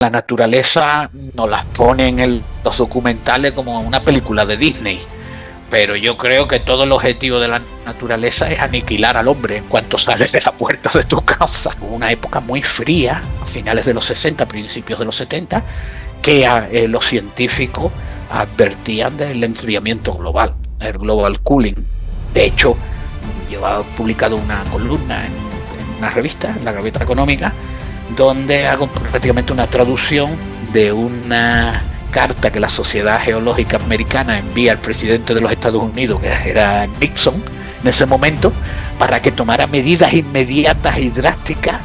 la naturaleza nos las ponen en los documentales como una película de Disney. Pero yo creo que todo el objetivo de la naturaleza es aniquilar al hombre en cuanto sales de la puerta de tu casa. Hubo una época muy fría, a finales de los 60, principios de los 70, que los científicos advertían del enfriamiento global, el global cooling. De hecho, yo he publicado una columna en una revista, en la Gaveta Económica, donde hago prácticamente una traducción de una carta que la Sociedad Geológica Americana envía al presidente de los Estados Unidos, que era Nixon en ese momento, para que tomara medidas inmediatas y drásticas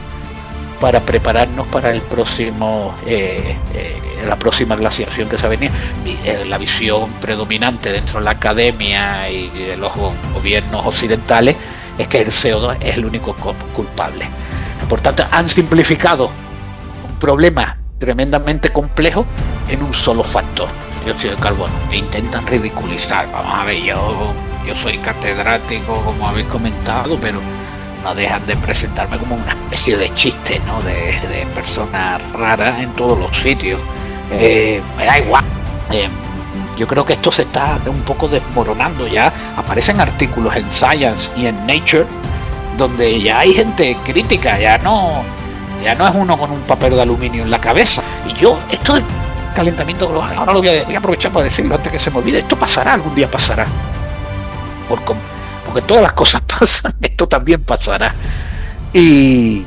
para prepararnos para el próximo la próxima glaciación que se venía. La visión predominante dentro de la academia y de los gobiernos occidentales es que el CO2 es el único culpable. Por tanto, han simplificado un problema tremendamente complejo en un solo factor, el dióxido de carbono, que intentan ridiculizar. Vamos a ver, yo soy catedrático, como habéis comentado, pero no dejan de presentarme como una especie de chiste, ¿no? de persona rara en todos los sitios. Me da igual. Yo creo que esto se está un poco desmoronando ya. Aparecen artículos en Science y en Nature donde ya hay gente crítica, ya no es uno con un papel de aluminio en la cabeza. Y yo, esto del calentamiento global, ahora lo voy a aprovechar para decirlo antes que se me olvide, esto pasará, algún día pasará. Porque todas las cosas pasan, esto también pasará. Y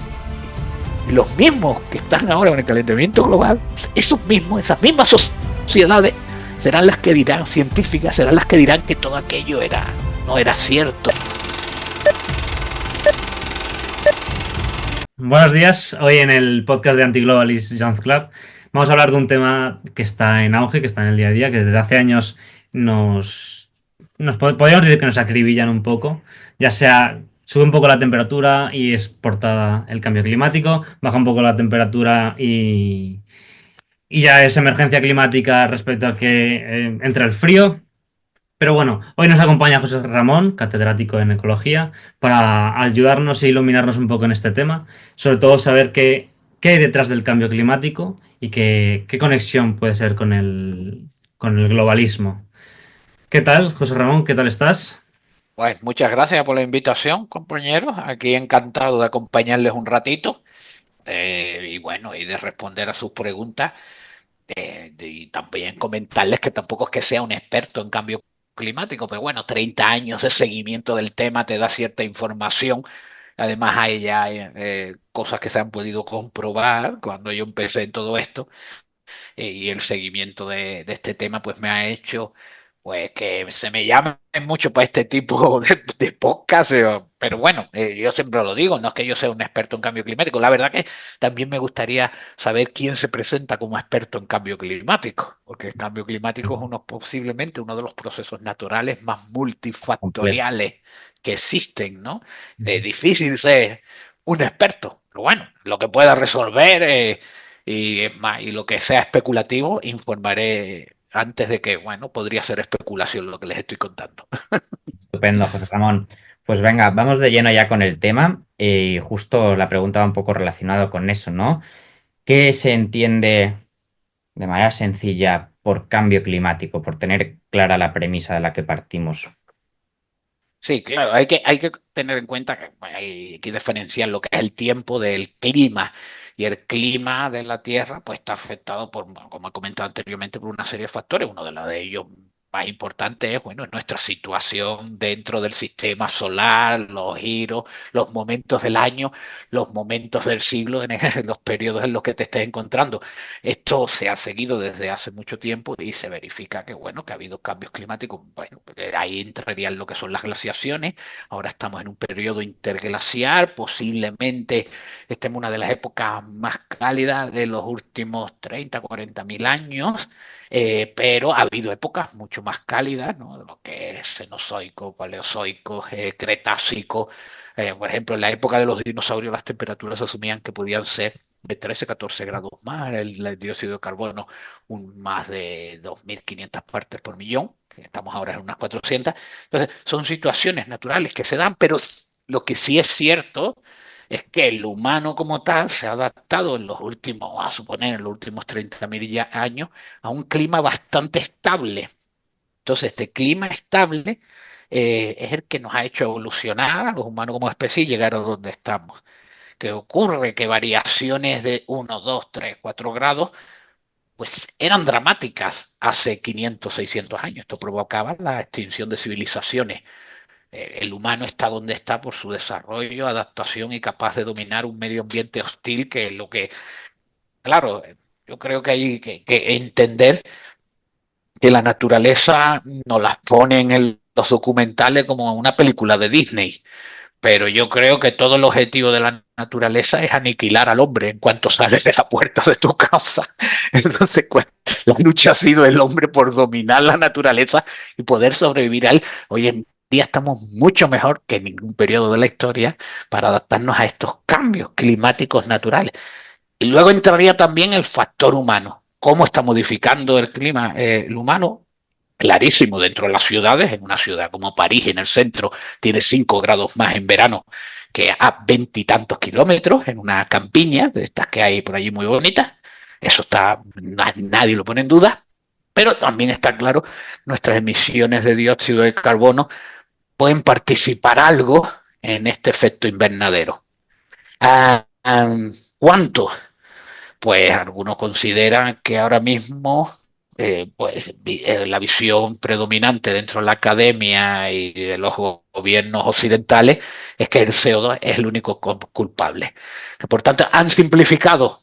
los mismos que están ahora en el calentamiento global, esas mismas sociedades serán las que dirán, científicas, serán las que dirán que todo aquello no era cierto. Buenos días, hoy en el podcast de Anti-Globalist Youth Club vamos a hablar de un tema que está en auge, que está en el día a día, que desde hace años podríamos decir que nos acribillan un poco, ya sea sube un poco la temperatura y es portada el cambio climático, baja un poco la temperatura y ya es emergencia climática respecto a que entra el frío. Pero bueno, hoy nos acompaña José Ramón, catedrático en ecología, para ayudarnos e iluminarnos un poco en este tema, sobre todo saber qué hay detrás del cambio climático y qué conexión puede ser con el globalismo. ¿Qué tal, José Ramón? ¿Qué tal estás? Pues muchas gracias por la invitación, compañeros. Aquí encantado de acompañarles un ratito y bueno, y de responder a sus preguntas y también comentarles que tampoco es que sea un experto en cambio climático, pero bueno, 30 años de seguimiento del tema te da cierta información. Además hay ya cosas que se han podido comprobar cuando yo empecé en todo esto y el seguimiento de este tema pues me ha hecho pues que se me llame mucho para este tipo de podcast, pero bueno, yo siempre lo digo, no es que yo sea un experto en cambio climático, la verdad que también me gustaría saber quién se presenta como experto en cambio climático, porque el cambio climático es posiblemente uno de los procesos naturales más Completo. multifactoriales que existen, ¿no? Es difícil ser un experto, pero bueno, lo que pueda resolver y es más, y lo que sea especulativo, informaré antes de que, bueno, podría ser especulación lo que les estoy contando. Estupendo, José Ramón. Pues venga, vamos de lleno ya con el tema. Y justo la pregunta va un poco relacionado con eso, ¿no? ¿Qué se entiende de manera sencilla por cambio climático, por tener clara la premisa de la que partimos? Sí, claro, hay que tener en cuenta que bueno, hay que diferenciar lo que es el tiempo del clima. Y el clima de la Tierra pues está afectado por, como he comentado anteriormente, por una serie de factores. Uno de ellos más importante es, bueno, nuestra situación dentro del sistema solar, los giros, los momentos del año, los momentos del siglo, en los periodos en los que te estés encontrando. Esto se ha seguido desde hace mucho tiempo y se verifica que, bueno, que ha habido cambios climáticos. Bueno, ahí entrarían lo que son las glaciaciones. Ahora estamos en un periodo interglaciar, posiblemente estemos en una de las épocas más cálidas de los últimos 30, 40 mil años, pero ha habido épocas mucho más cálidas, ¿no? Lo que es cenozoico, paleozoico, cretácico. Por ejemplo, en la época de los dinosaurios las temperaturas asumían que podían ser de 13, 14 grados más, el dióxido de carbono más de 2.500 partes por millón, que estamos ahora en unas 400. Entonces, son situaciones naturales que se dan, pero lo que sí es cierto es que el humano como tal se ha adaptado en los últimos, a suponer, en los últimos 30.000 años a un clima bastante estable. Entonces, este clima estable es el que nos ha hecho evolucionar a los humanos como especie y llegar a donde estamos. ¿Qué ocurre? Que variaciones de 1, 2, 3, 4 grados pues eran dramáticas hace 500, 600 años. Esto provocaba la extinción de civilizaciones. El humano está donde está por su desarrollo, adaptación y capaz de dominar un medio ambiente hostil que es lo que, claro, yo creo que hay que entender que la naturaleza nos las ponen en los documentales como una película de Disney. Pero yo creo que todo el objetivo de la naturaleza es aniquilar al hombre en cuanto sales de la puerta de tu casa. Entonces, pues, la lucha ha sido el hombre por dominar la naturaleza y poder sobrevivir a él. Hoy en día estamos mucho mejor que en ningún periodo de la historia para adaptarnos a estos cambios climáticos naturales. Y luego entraría también el factor humano. ¿Cómo está modificando el clima el humano? Clarísimo, dentro de las ciudades, en una ciudad como París, en el centro, tiene 5 grados más en verano que a 20 y tantos kilómetros, en una campiña, de estas que hay por allí muy bonitas. Eso está, nadie lo pone en duda, pero también está claro, nuestras emisiones de dióxido de carbono pueden participar algo en este efecto invernadero. ¿Cuánto? Pues algunos consideran que ahora mismo la visión predominante dentro de la academia y de los gobiernos occidentales es que el CO2 es el único culpable. Por tanto, han simplificado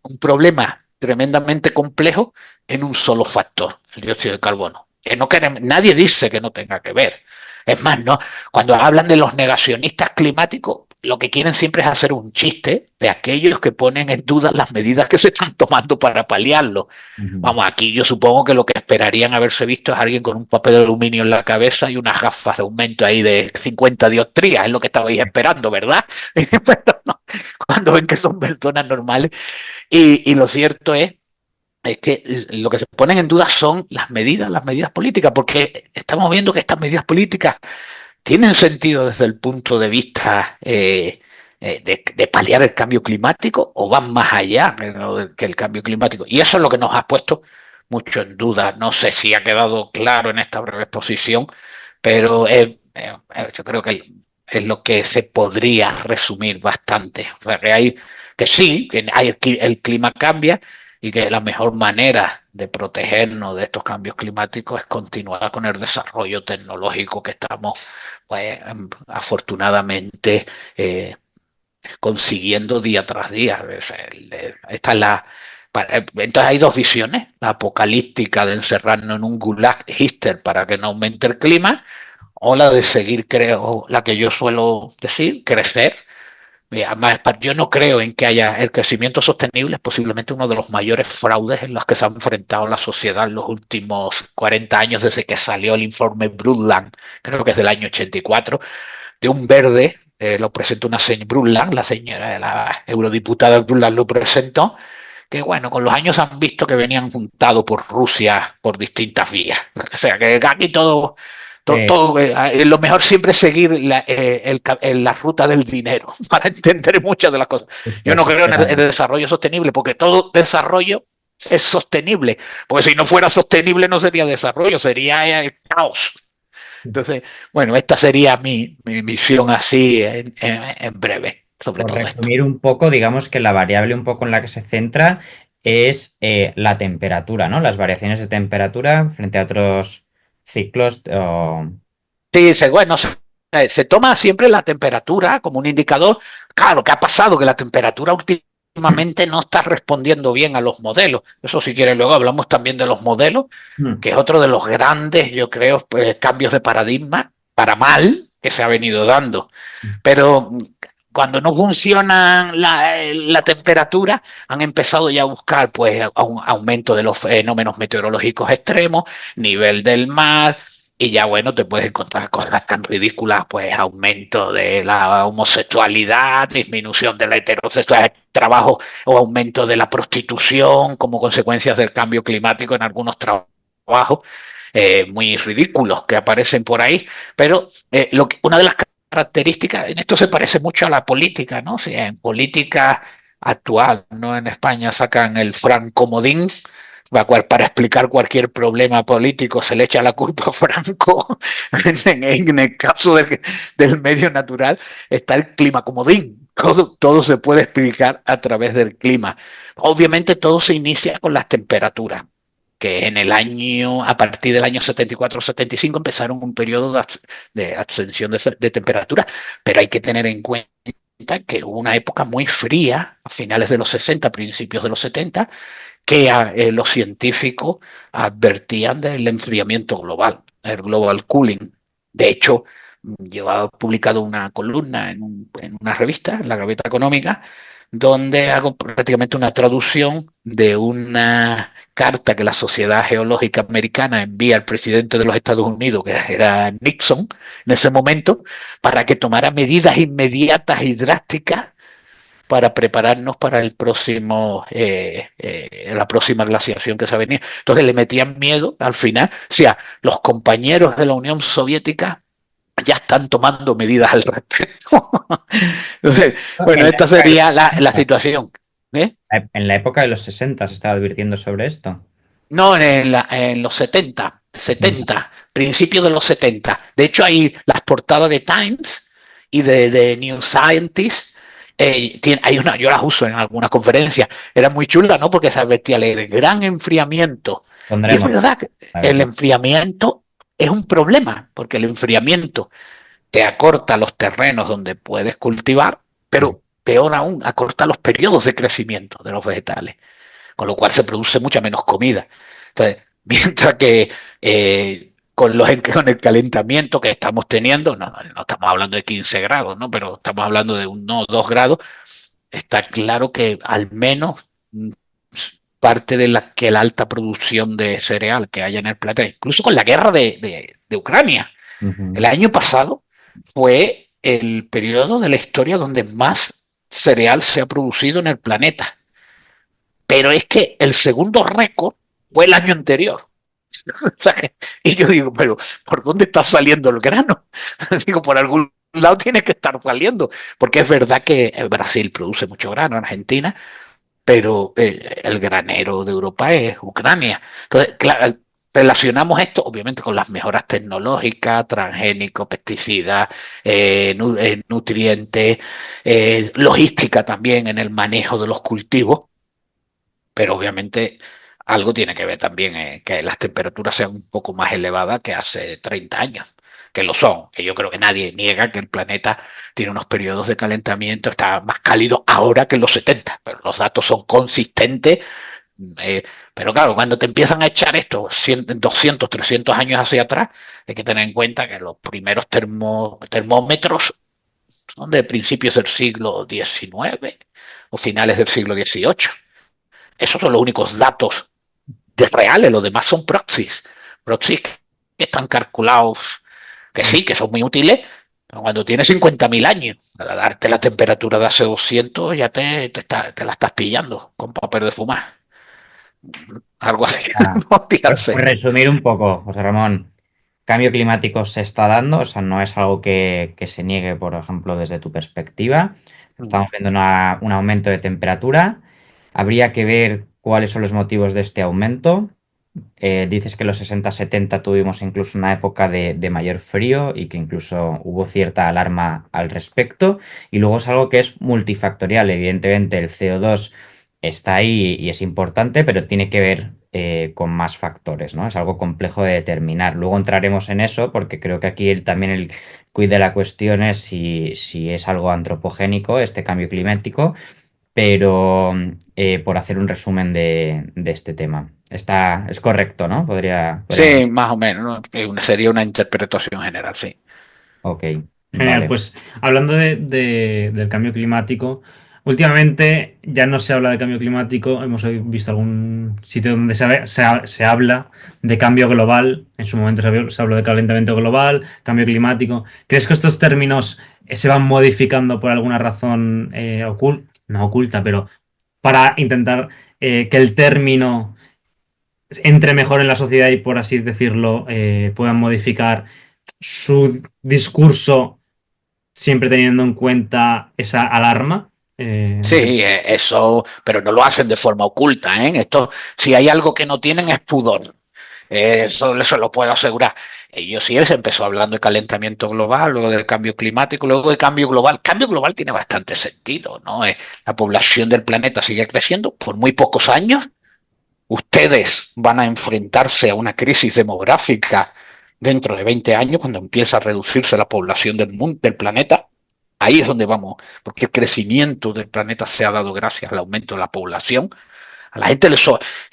un problema tremendamente complejo en un solo factor, el dióxido de carbono. Que no queremos, nadie dice que no tenga que ver. Es más, no, cuando hablan de los negacionistas climáticos, lo que quieren siempre es hacer un chiste de aquellos que ponen en duda las medidas que se están tomando para paliarlo. Vamos, aquí yo supongo que lo que esperarían haberse visto es alguien con un papel de aluminio en la cabeza y unas gafas de aumento ahí de 50 dioptrías, es lo que estabais esperando, ¿verdad? Pero no, cuando ven que son personas normales. Y lo cierto es que lo que se ponen en duda son las medidas políticas, porque estamos viendo que estas medidas políticas tienen sentido desde el punto de vista de paliar el cambio climático o van más allá que el cambio climático. Y eso es lo que nos ha puesto mucho en duda. No sé si ha quedado claro en esta breve exposición, pero yo creo que es lo que se podría resumir bastante. O sea, que sí, que el clima cambia y que la mejor manera de protegernos de estos cambios climáticos es continuar con el desarrollo tecnológico que estamos, pues, afortunadamente consiguiendo día tras día. Esta es la, entonces hay dos visiones, la apocalíptica de encerrarnos en un gulag Hitler para que no aumente el clima, o la de seguir, creo, la que yo suelo decir, crecer. Además, yo no creo en que haya el crecimiento sostenible, es posiblemente uno de los mayores fraudes en los que se ha enfrentado la sociedad en los últimos 40 años desde que salió el informe Brundtland, creo que es del año 84, de un verde, lo presentó una señora Brundtland, la señora, la eurodiputada Brundtland lo presentó, que bueno, con los años han visto que venían juntados por Rusia por distintas vías. O sea, que aquí lo mejor siempre es seguir la ruta del dinero para entender muchas de las cosas. Yo no creo en el desarrollo sostenible, porque todo desarrollo es sostenible, porque si no fuera sostenible no sería desarrollo, sería el caos. Entonces, bueno, esta sería mi visión así en breve sobre Por todo esto. resumir un poco, digamos que la variable un poco en la que se centra es la temperatura, ¿no? Las variaciones de temperatura frente a otros ciclos. Sí, bueno, se toma siempre la temperatura como un indicador. Claro, ¿qué ha pasado? Que la temperatura últimamente no está respondiendo bien a los modelos. Eso si quieres luego hablamos también de los modelos, que es otro de los grandes, yo creo, cambios de paradigma para mal que se ha venido dando. Pero cuando no funciona la temperatura, han empezado ya a buscar pues un aumento de los fenómenos meteorológicos extremos, nivel del mar, y ya bueno, te puedes encontrar cosas tan ridículas, pues aumento de la homosexualidad, disminución de la heterosexualidad, trabajo o aumento de la prostitución como consecuencias del cambio climático en algunos trabajos muy ridículos que aparecen por ahí. Pero una de las característica, en esto se parece mucho a la política, ¿no? Si en política actual, ¿no? En España sacan el Francomodín, para explicar cualquier problema político se le echa la culpa a Franco. En el caso del medio natural está el clima comodín. Todo se puede explicar a través del clima. Obviamente todo se inicia con las temperaturas, que en el año, a partir del año 74-75 empezaron un periodo de ascensión de temperatura, pero hay que tener en cuenta que hubo una época muy fría, a finales de los 60, principios de los 70, que los científicos advertían del enfriamiento global, el global cooling. De hecho, yo he publicado una columna en una revista, en la Gaveta Económica, donde hago prácticamente una traducción de una carta que la Sociedad Geológica Americana envía al presidente de los Estados Unidos, que era Nixon, en ese momento, para que tomara medidas inmediatas y drásticas para prepararnos para el próximo, la próxima glaciación que se venía. Entonces le metían miedo al final. O sea, los compañeros de la Unión Soviética ya están tomando medidas al respecto. Entonces, bueno, esta sería la situación. ¿Eh? En la época de los 60 se estaba advirtiendo sobre esto. No, en los 70, principios de los 70. De hecho, hay las portadas de Times y de New Scientist. Yo las uso en algunas conferencias. Era muy chula, ¿no? Porque se advertía el gran enfriamiento. Pondremos, y es verdad que el enfriamiento es un problema, porque el enfriamiento te acorta los terrenos donde puedes cultivar, pero peor aún, acorta los periodos de crecimiento de los vegetales, con lo cual se produce mucha menos comida. Entonces, mientras que con el calentamiento que estamos teniendo, no estamos hablando de 15 grados, ¿no? Pero estamos hablando de 1 o 2 grados, está claro que al menos parte de la alta producción de cereal que haya en el planeta, incluso con la guerra de Ucrania. El año pasado fue el periodo de la historia donde más cereal se ha producido en el planeta. Pero es que el segundo récord fue el año anterior. Y yo digo, pero ¿por dónde está saliendo el grano? Digo, por algún lado tiene que estar saliendo, porque es verdad que Brasil produce mucho grano, Argentina, pero el granero de Europa es Ucrania. Entonces, claro, relacionamos esto obviamente con las mejoras tecnológicas, transgénicos, pesticidas, nutrientes, logística también en el manejo de los cultivos, pero obviamente algo tiene que ver también que las temperaturas sean un poco más elevadas que hace 30 años, que lo son, que yo creo que nadie niega que el planeta tiene unos periodos de calentamiento, está más cálido ahora que en los 70, pero los datos son consistentes. Pero claro, cuando te empiezan a echar esto 200, 300 años hacia atrás, hay que tener en cuenta que los primeros termómetros son de principios del siglo XIX o finales del siglo XVIII. Esos son los únicos datos reales, los demás son proxies. Proxies que están calculados, que sí, que son muy útiles, pero cuando tienes 50.000 años, para darte la temperatura de hace 200, ya te la estás pillando con papel de fumar. Algo así. Por resumir un poco, José Ramón, cambio climático se está dando, o sea, no es algo que se niegue, por ejemplo, desde tu perspectiva. Estamos viendo un aumento de temperatura. Habría que ver cuáles son los motivos de este aumento. Dices que en los 60-70 tuvimos incluso una época de mayor frío y que incluso hubo cierta alarma al respecto. Y luego es algo que es multifactorial. Evidentemente el CO2 está ahí y es importante, pero tiene que ver con más factores, ¿no? Es algo complejo de determinar. Luego entraremos en eso porque creo que aquí también el quid de la cuestión es si es algo antropogénico este cambio climático, pero por hacer un resumen de este tema. Es correcto, ¿no? Sí, más o menos, ¿no? Sería una interpretación general, sí. Ok, Genial, vale. pues hablando del cambio climático, últimamente ya no se habla de cambio climático, hemos visto algún sitio donde se habla de cambio global, en su momento se habló de calentamiento global, cambio climático. ¿Crees que estos términos se van modificando por alguna razón no oculta, pero para intentar que el término entre mejor en la sociedad y, por así decirlo, puedan modificar su discurso siempre teniendo en cuenta esa alarma. Sí, eso, pero no lo hacen de forma oculta, ¿eh? Esto, si hay algo que no tienen es pudor. Eso lo puedo asegurar. Ellos sí, se empezó hablando de calentamiento global, luego de cambio climático, luego de cambio global. Cambio global tiene bastante sentido, ¿no? La población del planeta sigue creciendo por muy pocos años. Ustedes van a enfrentarse a una crisis demográfica dentro de 20 años, cuando empieza a reducirse la población del mundo, del planeta. Ahí es donde vamos, porque el crecimiento del planeta se ha dado gracias al aumento de la población. A la gente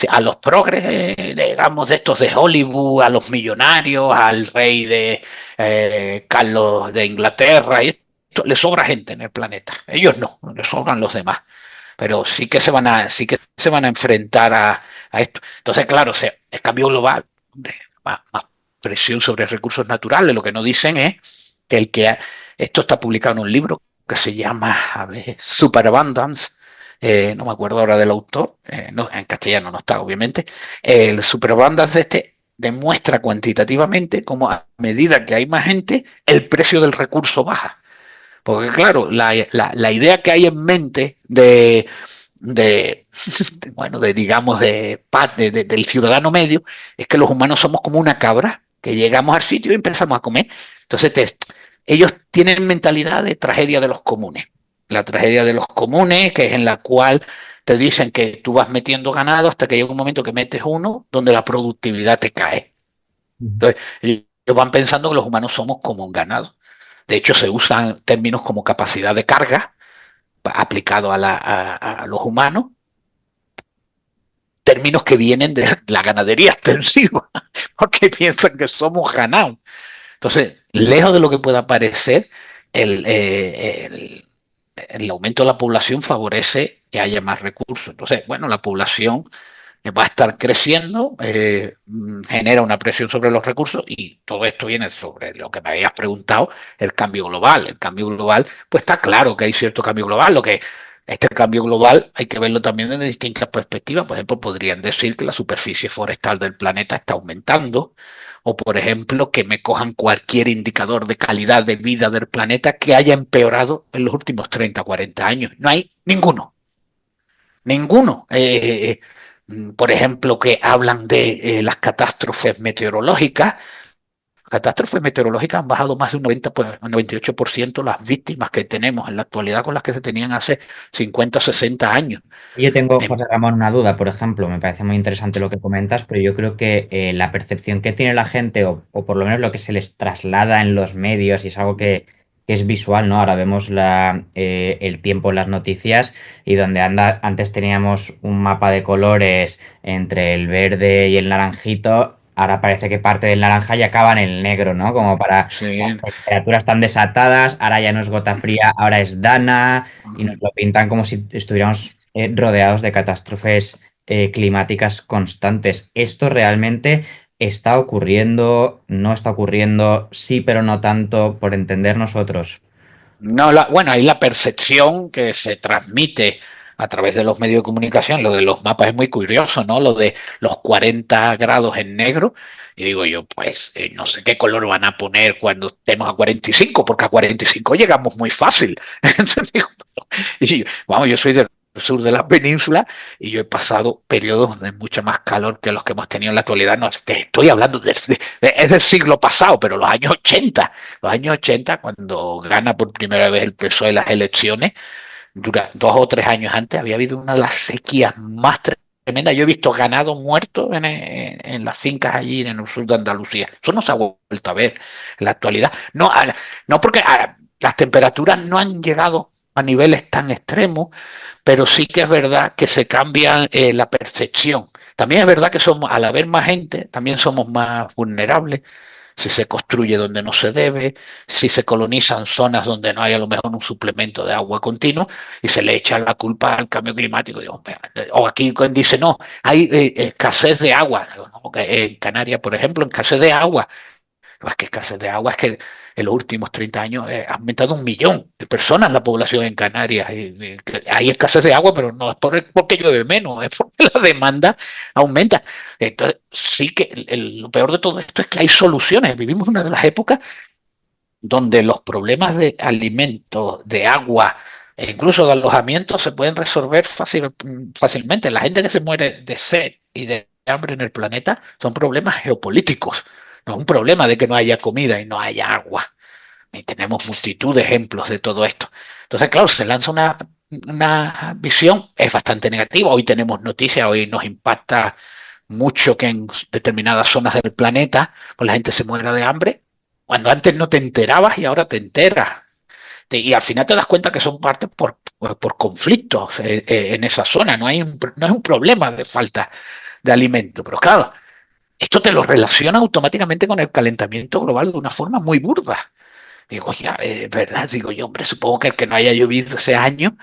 a los progres, digamos, de estos de Hollywood, a los millonarios, al rey de Carlos de Inglaterra, y esto, le sobra gente en el planeta. Ellos no, les sobran los demás. Pero sí que se van a enfrentar a esto. Entonces, claro, el cambio global, más presión sobre recursos naturales. Lo que no dicen es que esto está publicado en un libro que se llama, a ver, Superabundance. No me acuerdo ahora del autor, no, en castellano no está, obviamente. El Superabundance demuestra cuantitativamente cómo a medida que hay más gente, el precio del recurso baja. Porque claro, la idea que hay en mente de bueno, digamos, del ciudadano medio, es que los humanos somos como una cabra, que llegamos al sitio y empezamos a comer. Entonces, ellos tienen mentalidad de tragedia de los comunes. La tragedia de los comunes, que es en la cual te dicen que tú vas metiendo ganado hasta que llega un momento que metes uno donde la productividad te cae. Entonces, ellos van pensando que los humanos somos como un ganado. De hecho, se usan términos como capacidad de carga aplicado a los humanos, términos que vienen de la ganadería extensiva, porque piensan que somos ganado. Entonces, lejos de lo que pueda parecer, el aumento de la población favorece que haya más recursos. Entonces, bueno, la población va a estar creciendo, genera una presión sobre los recursos, y todo esto viene sobre lo que me habías preguntado, el cambio global. El cambio global, pues está claro que hay cierto cambio global. Lo que este cambio global hay que verlo también desde distintas perspectivas. Por ejemplo, podrían decir que la superficie forestal del planeta está aumentando, o por ejemplo, que me cojan cualquier indicador de calidad de vida del planeta que haya empeorado en los últimos 30 o 40 años. No hay ninguno. Ninguno. Por ejemplo, que hablan de las catástrofes meteorológicas. Catástrofes meteorológicas han bajado más de un 90, un 98% las víctimas que tenemos en la actualidad con las que se tenían hace 50 o 60 años. Yo tengo, José Ramón, una duda, por ejemplo, me parece muy interesante lo que comentas, pero yo creo que la percepción que tiene la gente, o por lo menos lo que se les traslada en los medios, y es algo que es visual, ¿no? Ahora vemos el tiempo en las noticias, y donde antes teníamos un mapa de colores entre el verde y el naranjito, ahora parece que parte del naranja y acaba en el negro, ¿no? Como para Sí. las temperaturas tan desatadas, ahora ya no es gota fría, ahora es Dana, y nos lo pintan como si estuviéramos rodeados de catástrofes climáticas constantes. ¿Esto realmente está ocurriendo? ¿No está ocurriendo? Sí, pero no tanto, por entender nosotros. No, bueno, hay la percepción que se transmite a través de los medios de comunicación. Lo de los mapas es muy curioso, ¿no? Lo de los 40 grados en negro. Y digo yo, pues no sé qué color van a poner cuando estemos a 45, porque a 45 llegamos muy fácil. Y vamos, yo soy del sur de la península y yo he pasado periodos de mucha más calor que los que hemos tenido en la actualidad. No, te estoy hablando es del siglo pasado, pero los años 80, cuando gana por primera vez el PSOE las elecciones, 2 o 3 años antes había habido una de las sequías más tremendas. Yo he visto ganado muerto en las fincas allí en el sur de Andalucía. Eso no se ha vuelto a ver en la actualidad. No, no porque las temperaturas no han llegado a niveles tan extremos, pero sí que es verdad que se cambia la percepción. También es verdad que somos, al haber más gente, también somos más vulnerables. Si se construye donde no se debe, si se colonizan zonas donde no hay a lo mejor un suplemento de agua continuo, y se le echa la culpa al cambio climático. O aquí dice, no, hay escasez de agua. En Canarias, por ejemplo, escasez de agua. No es que escasez de agua, es que en los últimos 30 años ha aumentado 1 millón de personas la población en Canarias. Hay escasez de agua, pero no es porque llueve menos, es porque la demanda aumenta. Entonces, sí que lo peor de todo esto es que hay soluciones. Vivimos una de las épocas donde los problemas de alimentos, de agua e incluso de alojamiento se pueden resolver fácilmente. La gente que se muere de sed y de hambre en el planeta son problemas geopolíticos, no es un problema de que no haya comida y no haya agua. Y tenemos multitud de ejemplos de todo esto. Entonces, claro, se lanza una visión, es bastante negativa. Hoy tenemos noticias, hoy nos impacta mucho que en determinadas zonas del planeta pues la gente se muera de hambre, cuando antes no te enterabas y ahora te enteras. Y al final te das cuenta que son partes por conflictos en esa zona. No es un problema de falta de alimento. Pero claro, esto te lo relaciona automáticamente con el calentamiento global de una forma muy burda. Digo, ya, ¿verdad? Digo yo, hombre, supongo que el que no haya llovido ese año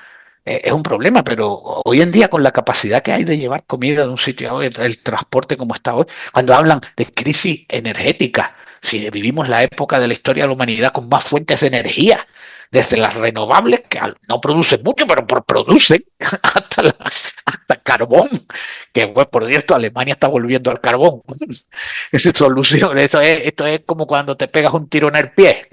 es un problema, pero hoy en día con la capacidad que hay de llevar comida de un sitio a otro, el transporte como está hoy, cuando hablan de crisis energética, si vivimos la época de la historia de la humanidad con más fuentes de energía, desde las renovables, que no producen mucho, pero producen, hasta carbón, que pues, por cierto, Alemania está volviendo al carbón. Esa solución, esto es como cuando te pegas un tiro en el pie.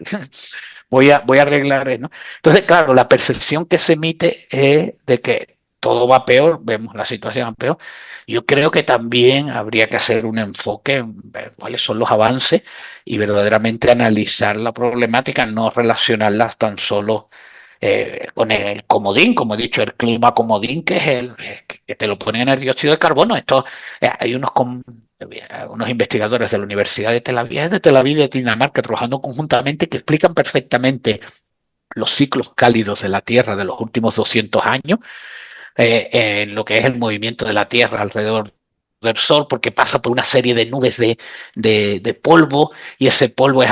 Voy a arreglar, ¿no? Entonces, claro, la percepción que se emite es de que todo va peor, vemos la situación peor. Yo creo que también habría que hacer un enfoque en ver cuáles son los avances y verdaderamente analizar la problemática, no relacionarlas tan solo con el comodín, como he dicho, el clima comodín, que es que te lo ponen en el dióxido de carbono. Hay unos investigadores de la Universidad de Tel Aviv y de Dinamarca trabajando conjuntamente que explican perfectamente los ciclos cálidos de la Tierra de los últimos 200 años, en lo que es el movimiento de la Tierra alrededor del Sol, porque pasa por una serie de nubes de polvo, y ese polvo es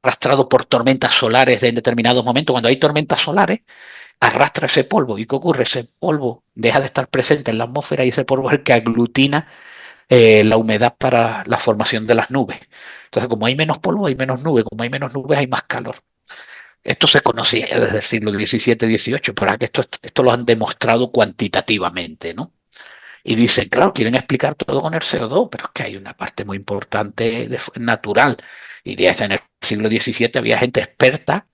arrastrado por tormentas solares en determinados momentos. Cuando hay tormentas solares, arrastra ese polvo. ¿Y qué ocurre? Ese polvo deja de estar presente en la atmósfera y ese polvo es el que aglutina la humedad para la formación de las nubes. Entonces, como hay menos polvo, hay menos nubes. Como hay menos nubes, hay más calor. Esto se conocía ya desde el siglo XVII, XVIII, pero esto lo han demostrado cuantitativamente, ¿no? Y dicen, claro, quieren explicar todo con el CO2, pero es que hay una parte muy importante natural. Y ya en el siglo XVII había gente experta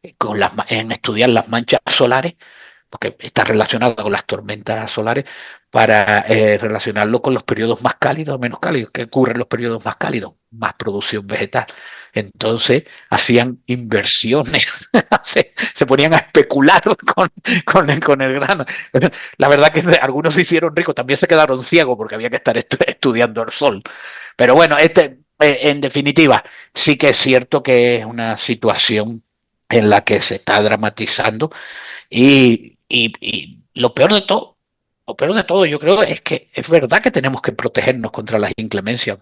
en estudiar las manchas solares, porque está relacionado con las tormentas solares, para relacionarlo con los periodos más cálidos o menos cálidos. ¿Qué ocurre en los periodos más cálidos? Más producción vegetal. Entonces hacían inversiones, se ponían a especular con el grano. La verdad que algunos se hicieron ricos, también se quedaron ciegos porque había que estar estudiando el sol. Pero bueno, en definitiva, sí que es cierto que es una situación en la que se está dramatizando y lo peor de todo, yo creo, es que es verdad que tenemos que protegernos contra las inclemencias,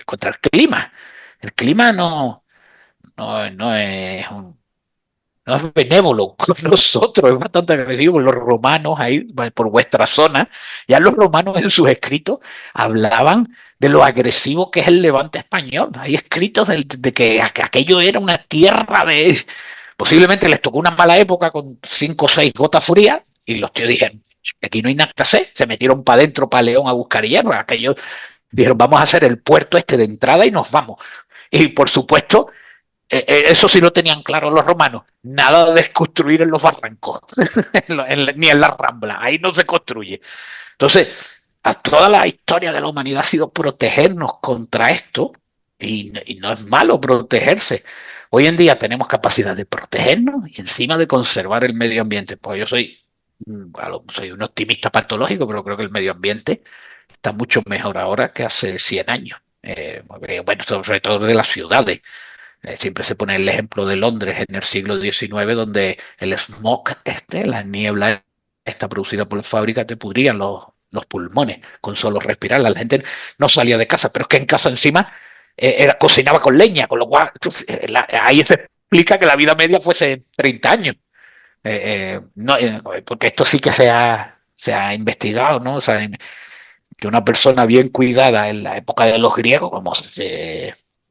contra el clima. El clima no es no es benévolo con nosotros, es bastante agresivo. Los romanos ahí, por vuestra zona, ya los romanos en sus escritos hablaban de lo agresivo que es el levante español. Hay escritos de que aquello era una tierra de... Posiblemente les tocó una mala época con 5 o 6 gotas frías y los tíos dijeron, aquí no hay nada que hacer, se metieron para adentro, para León a buscar hierro. Aquellos dijeron, vamos a hacer el puerto este de entrada y nos vamos. Y por supuesto, eso sí lo tenían claro los romanos, nada de construir en los barrancos, ni en la rambla, ahí no se construye. Entonces, a toda la historia de la humanidad ha sido protegernos contra esto, y no es malo protegerse. Hoy en día tenemos capacidad de protegernos y encima de conservar el medio ambiente. Pues yo soy un optimista patológico, pero creo que el medio ambiente está mucho mejor ahora que hace 100 años. Bueno, sobre todo de las ciudades. Siempre se pone el ejemplo de Londres en el siglo XIX, donde el smog, la niebla está producida por las fábricas, te pudrían los pulmones con solo respirar. La gente no salía de casa, pero es que en casa encima cocinaba con leña, con lo cual ahí se explica que la vida media fuese 30 años. No, porque esto sí que se ha investigado, ¿no? O sea, que una persona bien cuidada en la época de los griegos, como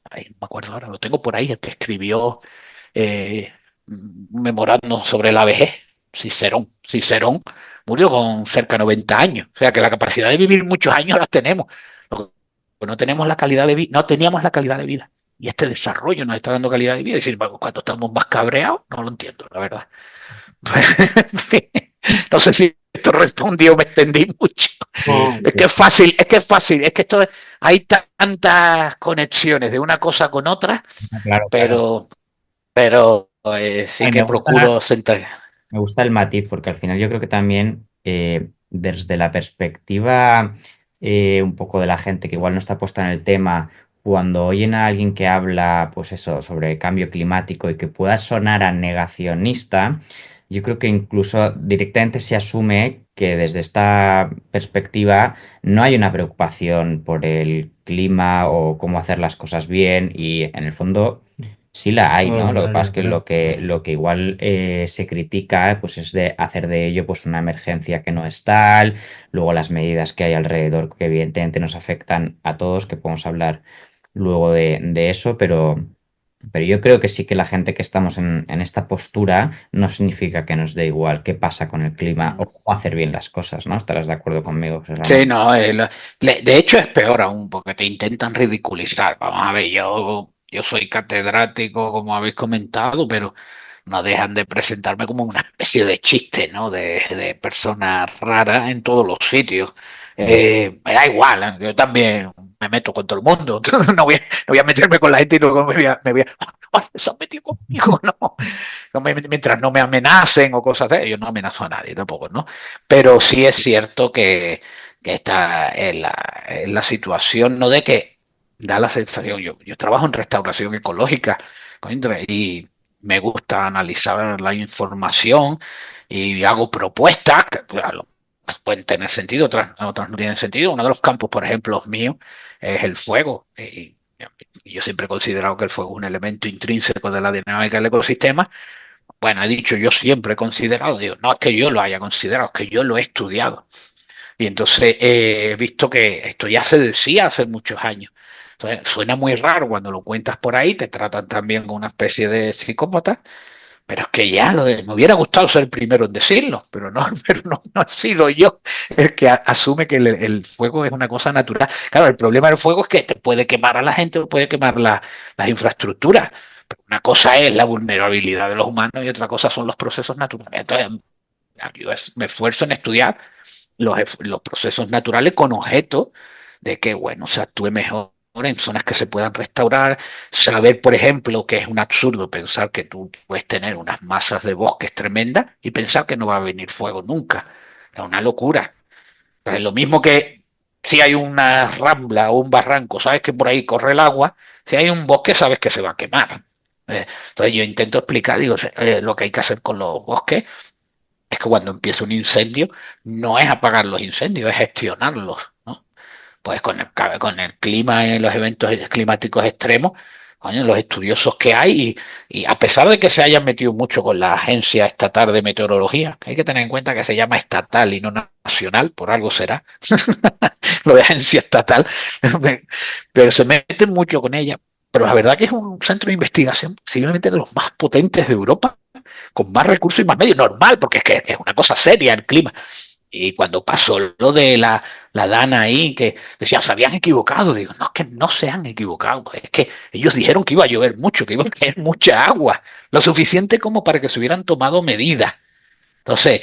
no me acuerdo ahora, lo tengo por ahí, el que escribió un memorándum sobre la vejez, Cicerón murió con cerca de 90 años, o sea que la capacidad de vivir muchos años la tenemos, no tenemos la calidad de vida, no teníamos la calidad de vida. y este desarrollo nos está dando calidad de vida. Y sin embargo, cuando estamos más cabreados, no lo entiendo, la verdad. No sé si esto respondió, me extendí mucho. Es Sí, que es fácil, es que es fácil, es que hay tantas conexiones de una cosa con otra, claro, claro. pero sí Ay, me que gusta, procuro sentar. me gusta el matiz, porque al final yo creo que también desde la perspectiva un poco de la gente que igual no está puesta en el tema, cuando oyen a alguien que habla, pues eso, sobre el cambio climático y que pueda sonar a negacionista, yo creo que incluso directamente se asume que desde esta perspectiva no hay una preocupación por el clima o cómo hacer las cosas bien y en el fondo sí la hay, Todo lo ¿no? Lo que pasa contrario, es que creo. lo que igual se critica pues es de hacer de ello pues una emergencia que no es tal, luego las medidas que hay alrededor que evidentemente nos afectan a todos, que podemos hablar luego de eso, pero yo creo que sí que la gente que estamos en esta postura no significa que nos dé igual qué pasa con el clima o cómo hacer bien las cosas, ¿no? ¿Estarás de acuerdo conmigo, José Sí, Ramón? no, de hecho es peor aún, porque te intentan ridiculizar. Vamos a ver, yo soy catedrático, como habéis comentado, pero no dejan de presentarme como una especie de chiste, ¿no? De persona rara en todos los sitios. Me da igual, ¿eh? Yo también me meto con todo el mundo. No voy a meterme con la gente y luego me voy a ¡ay, se han metido conmigo! No, mientras no me amenacen o cosas de yo no amenazo a nadie tampoco, ¿no? Pero sí es cierto que está en la situación, ¿no? De que da la sensación, yo trabajo en restauración ecológica y me gusta analizar la información y hago propuestas que claro, pueden tener sentido, otras no tienen sentido. Uno de los campos, por ejemplo, mío, es el fuego. Y yo siempre he considerado que el fuego es un elemento intrínseco de la dinámica del ecosistema. Bueno, he dicho, yo siempre he considerado, digo, no es que yo lo haya considerado, es que yo lo he estudiado. Y entonces he visto que esto ya se decía hace muchos años. Entonces, suena muy raro cuando lo cuentas por ahí, te tratan también como una especie de psicópata, pero es que me hubiera gustado ser el primero en decirlo, pero no, pero no he sido yo el que asume que el fuego es una cosa natural. Claro, el problema del fuego es que te puede quemar a la gente o puede quemar las infraestructuras. Pero una cosa es la vulnerabilidad de los humanos y otra cosa son los procesos naturales. Entonces, yo me esfuerzo en estudiar los procesos naturales con objeto de que, bueno, se actúe mejor en zonas que se puedan restaurar, saber, por ejemplo, que es un absurdo pensar que tú puedes tener unas masas de bosques tremendas y pensar que no va a venir fuego nunca. Es una locura. Es lo mismo que si hay una rambla o un barranco, sabes que por ahí corre el agua, si hay un bosque sabes que se va a quemar. Entonces yo intento explicar, digo, lo que hay que hacer con los bosques es que cuando empieza un incendio no es apagar los incendios, es gestionarlos, ¿no? Pues con el clima y los eventos climáticos extremos, coño, los estudiosos que hay, y a pesar de que se hayan metido mucho con la Agencia Estatal de Meteorología, que hay que tener en cuenta que se llama estatal y no nacional, por algo será, lo de agencia estatal, pero se meten mucho con ella. Pero la verdad que es un centro de investigación posiblemente de los más potentes de Europa, con más recursos y más medios, normal, porque es que es una cosa seria el clima. Y cuando pasó lo de la Dana ahí, que decían, se habían equivocado, digo, no, es que no se han equivocado, es que ellos dijeron que iba a llover mucho, que iba a caer mucha agua, lo suficiente como para que se hubieran tomado medidas. Entonces,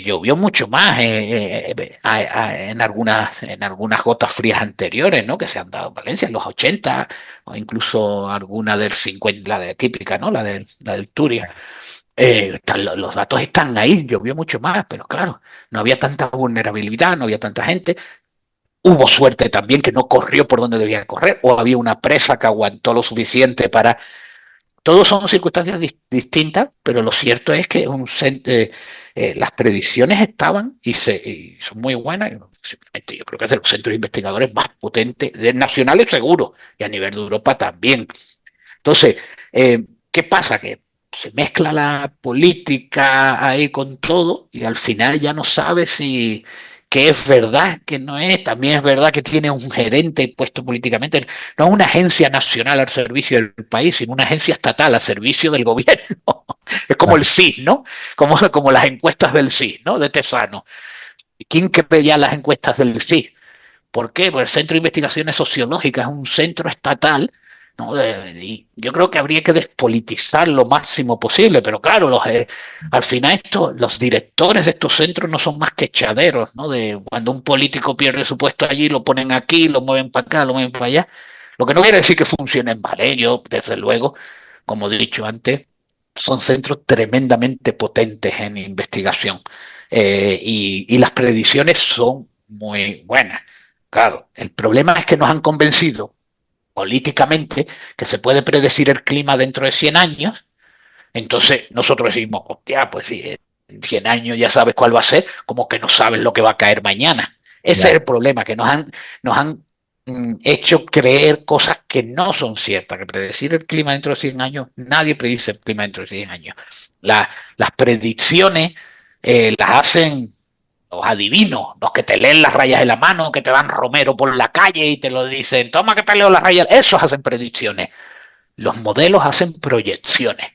llovió mucho más en algunas gotas frías anteriores, ¿no? Que se han dado en Valencia, en los 80, o incluso alguna del 50, la de típica, ¿no? La del Turia. Los datos están ahí, llovió mucho más, pero claro, no había tanta vulnerabilidad, no había tanta gente. Hubo suerte también que no corrió por donde debía correr, o había una presa que aguantó lo suficiente para. Todos son circunstancias distintas, pero lo cierto es que las predicciones estaban y son muy buenas. Simplemente yo creo que es de los centros investigadores más potentes, nacionales seguro, y a nivel de Europa también. Entonces, ¿qué pasa? Que se mezcla la política ahí con todo y al final ya no sabes si qué es verdad, qué no es. También es verdad que tiene un gerente puesto políticamente, no una agencia nacional al servicio del país, sino una agencia estatal al servicio del gobierno. Es como el CIS, ¿no? Como las encuestas del CIS, ¿no? De Tesano. ¿Quién cree ya las encuestas del CIS? ¿Por qué? Pues el Centro de Investigaciones Sociológicas es un centro estatal ¿no? Y yo creo que habría que despolitizar lo máximo posible, pero claro, al final los directores de estos centros no son más que echaderos, ¿no? De cuando un político pierde su puesto allí, lo ponen aquí, lo mueven para acá, lo mueven para allá. Lo que no quiere decir que funcionen mal, ¿eh? Yo, desde luego, como he dicho antes, son centros tremendamente potentes en investigación y las predicciones son muy buenas. Claro, el problema es que nos han convencido políticamente que se puede predecir el clima dentro de 100 años, entonces nosotros decimos, hostia, pues si en 100 años ya sabes cuál va a ser, como que no sabes lo que va a caer mañana. Ese es el problema, que nos han hecho creer cosas que no son ciertas, que predecir el clima dentro de 100 años, nadie predice el clima dentro de 100 años. Las predicciones las hacen los adivinos, los que te leen las rayas de la mano, que te dan romero por la calle y te lo dicen, toma que te leo las rayas, esos hacen predicciones. Los modelos hacen proyecciones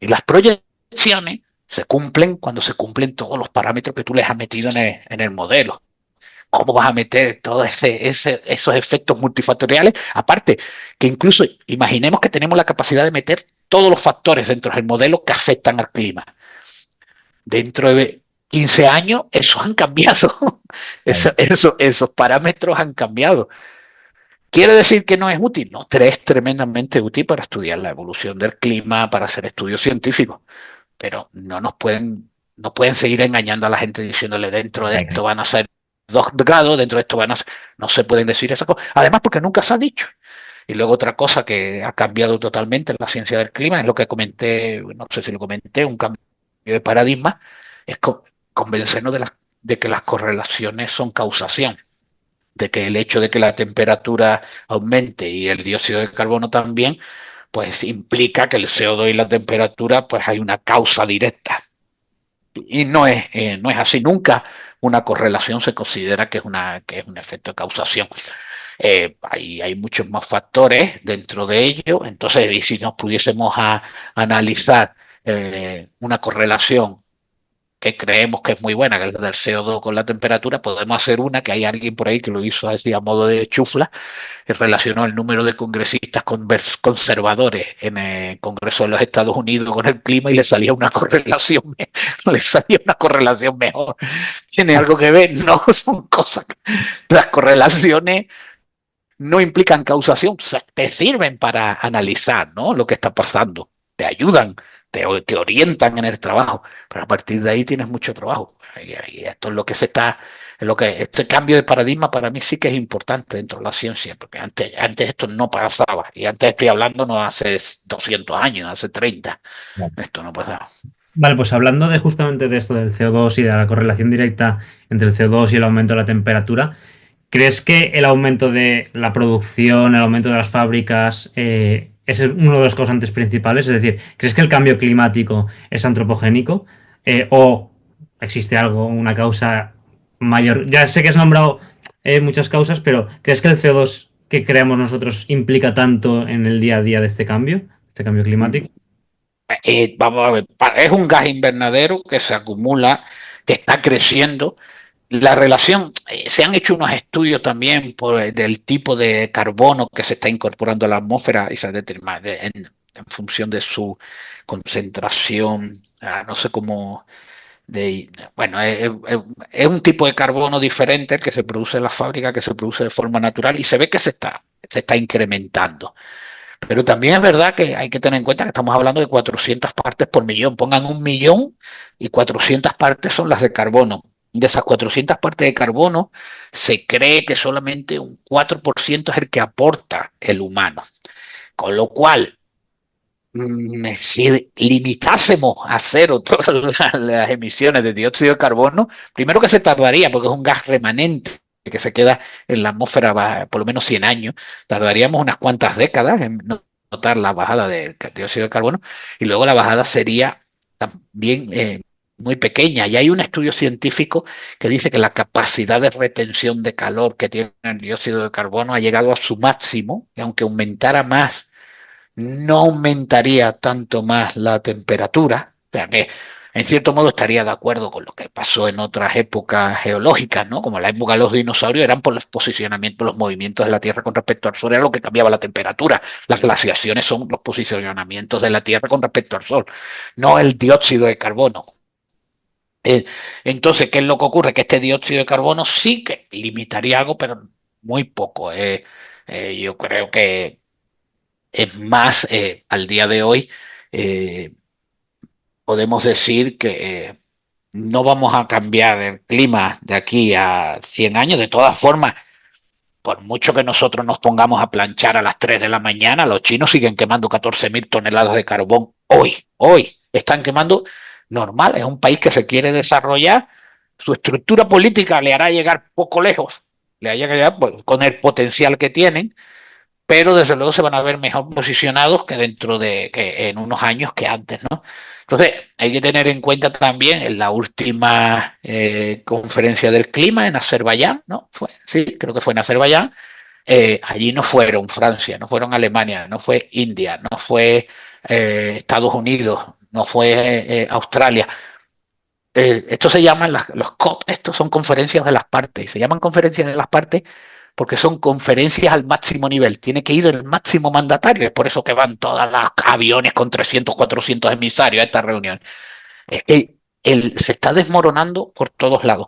y las proyecciones se cumplen cuando se cumplen todos los parámetros que tú les has metido en el modelo. ¿Cómo vas a meter todos esos efectos multifactoriales? Aparte, que incluso imaginemos que tenemos la capacidad de meter todos los factores dentro del modelo que afectan al clima. Dentro de 15 años, esos han cambiado. Esos parámetros han cambiado. ¿Quiere decir que no es útil? No, es tremendamente útil para estudiar la evolución del clima, para hacer estudios científicos, pero no pueden seguir engañando a la gente diciéndole dentro de esto van a ser 2 grados, dentro de esto van a ser... No se pueden decir esas cosas. Además, porque nunca se ha dicho. Y luego otra cosa que ha cambiado totalmente en la ciencia del clima es lo que comenté, no sé si lo comenté, un cambio de paradigma, es convencernos de que las correlaciones son causación, de que el hecho de que la temperatura aumente y el dióxido de carbono también, pues implica que el CO2 y la temperatura, pues hay una causa directa. Y no es así. Nunca una correlación se considera que es un efecto de causación. Hay muchos más factores dentro de ello. Entonces, y si nos pudiésemos analizar una correlación que creemos que es muy buena, que es la del CO2 con la temperatura, podemos hacer una que hay alguien por ahí que lo hizo así a modo de chufla, que relacionó el número de congresistas conservadores en el Congreso de los Estados Unidos con el clima y le salía una correlación, le salía una correlación mejor. ¿Tiene algo que ver? No, son cosas. Las correlaciones no implican causación, o sea, te sirven para analizar, ¿no?, lo que está pasando, te ayudan, te orientan en el trabajo, pero a partir de ahí tienes mucho trabajo. Y esto es lo que este cambio de paradigma para mí sí que es importante dentro de la ciencia, porque antes esto no pasaba, y antes estoy hablando no hace 200 años, hace 30, esto no pasaba. Vale, pues hablando justamente de esto del CO2 y de la correlación directa entre el CO2 y el aumento de la temperatura, ¿crees que el aumento de la producción, el aumento de las fábricas, es uno de los causantes principales? Es decir, ¿crees que el cambio climático es antropogénico? ¿O existe algo, una causa mayor? Ya sé que has nombrado muchas causas, pero ¿crees que el CO2 que creamos nosotros implica tanto en el día a día de este cambio climático? Vamos a ver, es un gas invernadero que se acumula, que está creciendo. La relación, se han hecho unos estudios también del tipo de carbono que se está incorporando a la atmósfera y se determina en función de su concentración, no sé cómo, bueno, es un tipo de carbono diferente el que se produce en la fábrica, que se produce de forma natural y se ve que se está incrementando. Pero también es verdad que hay que tener en cuenta que estamos hablando de 400 partes por millón. Pongan 1.000.000 y 400 partes son las de carbono. De esas 400 partes de carbono, se cree que solamente un 4% es el que aporta el humano. Con lo cual, si limitásemos a cero todas las emisiones de dióxido de carbono, primero que se tardaría, porque es un gas remanente que se queda en la atmósfera por lo menos 100 años, tardaríamos unas cuantas décadas en notar la bajada del dióxido de carbono, y luego la bajada sería también muy pequeña. Y hay un estudio científico que dice que la capacidad de retención de calor que tiene el dióxido de carbono ha llegado a su máximo, y aunque aumentara más, no aumentaría tanto más la temperatura. O sea que en cierto modo estaría de acuerdo con lo que pasó en otras épocas geológicas, ¿no? Como la época de los dinosaurios, eran por los posicionamientos, los movimientos de la Tierra con respecto al Sol, era lo que cambiaba la temperatura. Las glaciaciones son los posicionamientos de la Tierra con respecto al Sol, no el dióxido de carbono. Eh, entonces, ¿qué es lo que ocurre? Que este dióxido de carbono sí que limitaría algo, pero muy poco. Yo creo que es más, al día de hoy, eh, podemos decir que no vamos a cambiar el clima de aquí a 100 años. De todas formas, por mucho que nosotros nos pongamos a planchar a las 3 de la mañana, los chinos siguen quemando 14.000 toneladas de carbón hoy. Están quemando normal. Es un país que se quiere desarrollar. Su estructura política le hará llegar poco lejos, le hará llegar pues, con el potencial que tienen, pero desde luego se van a ver mejor posicionados que dentro de que en unos años que antes, ¿no? Entonces, hay que tener en cuenta también en la última conferencia del clima en Azerbaiyán, ¿no? Sí, creo que fue en Azerbaiyán. Allí no fueron Francia, no fueron Alemania, no fue India, no fue Estados Unidos, no fue Australia. Esto se llaman los COP, estos son conferencias de las partes. Se llaman conferencias de las partes porque son conferencias al máximo nivel. Tiene que ir el máximo mandatario. Es por eso que van todos los aviones con 300, 400 emisarios a esta reunión. Se está desmoronando por todos lados.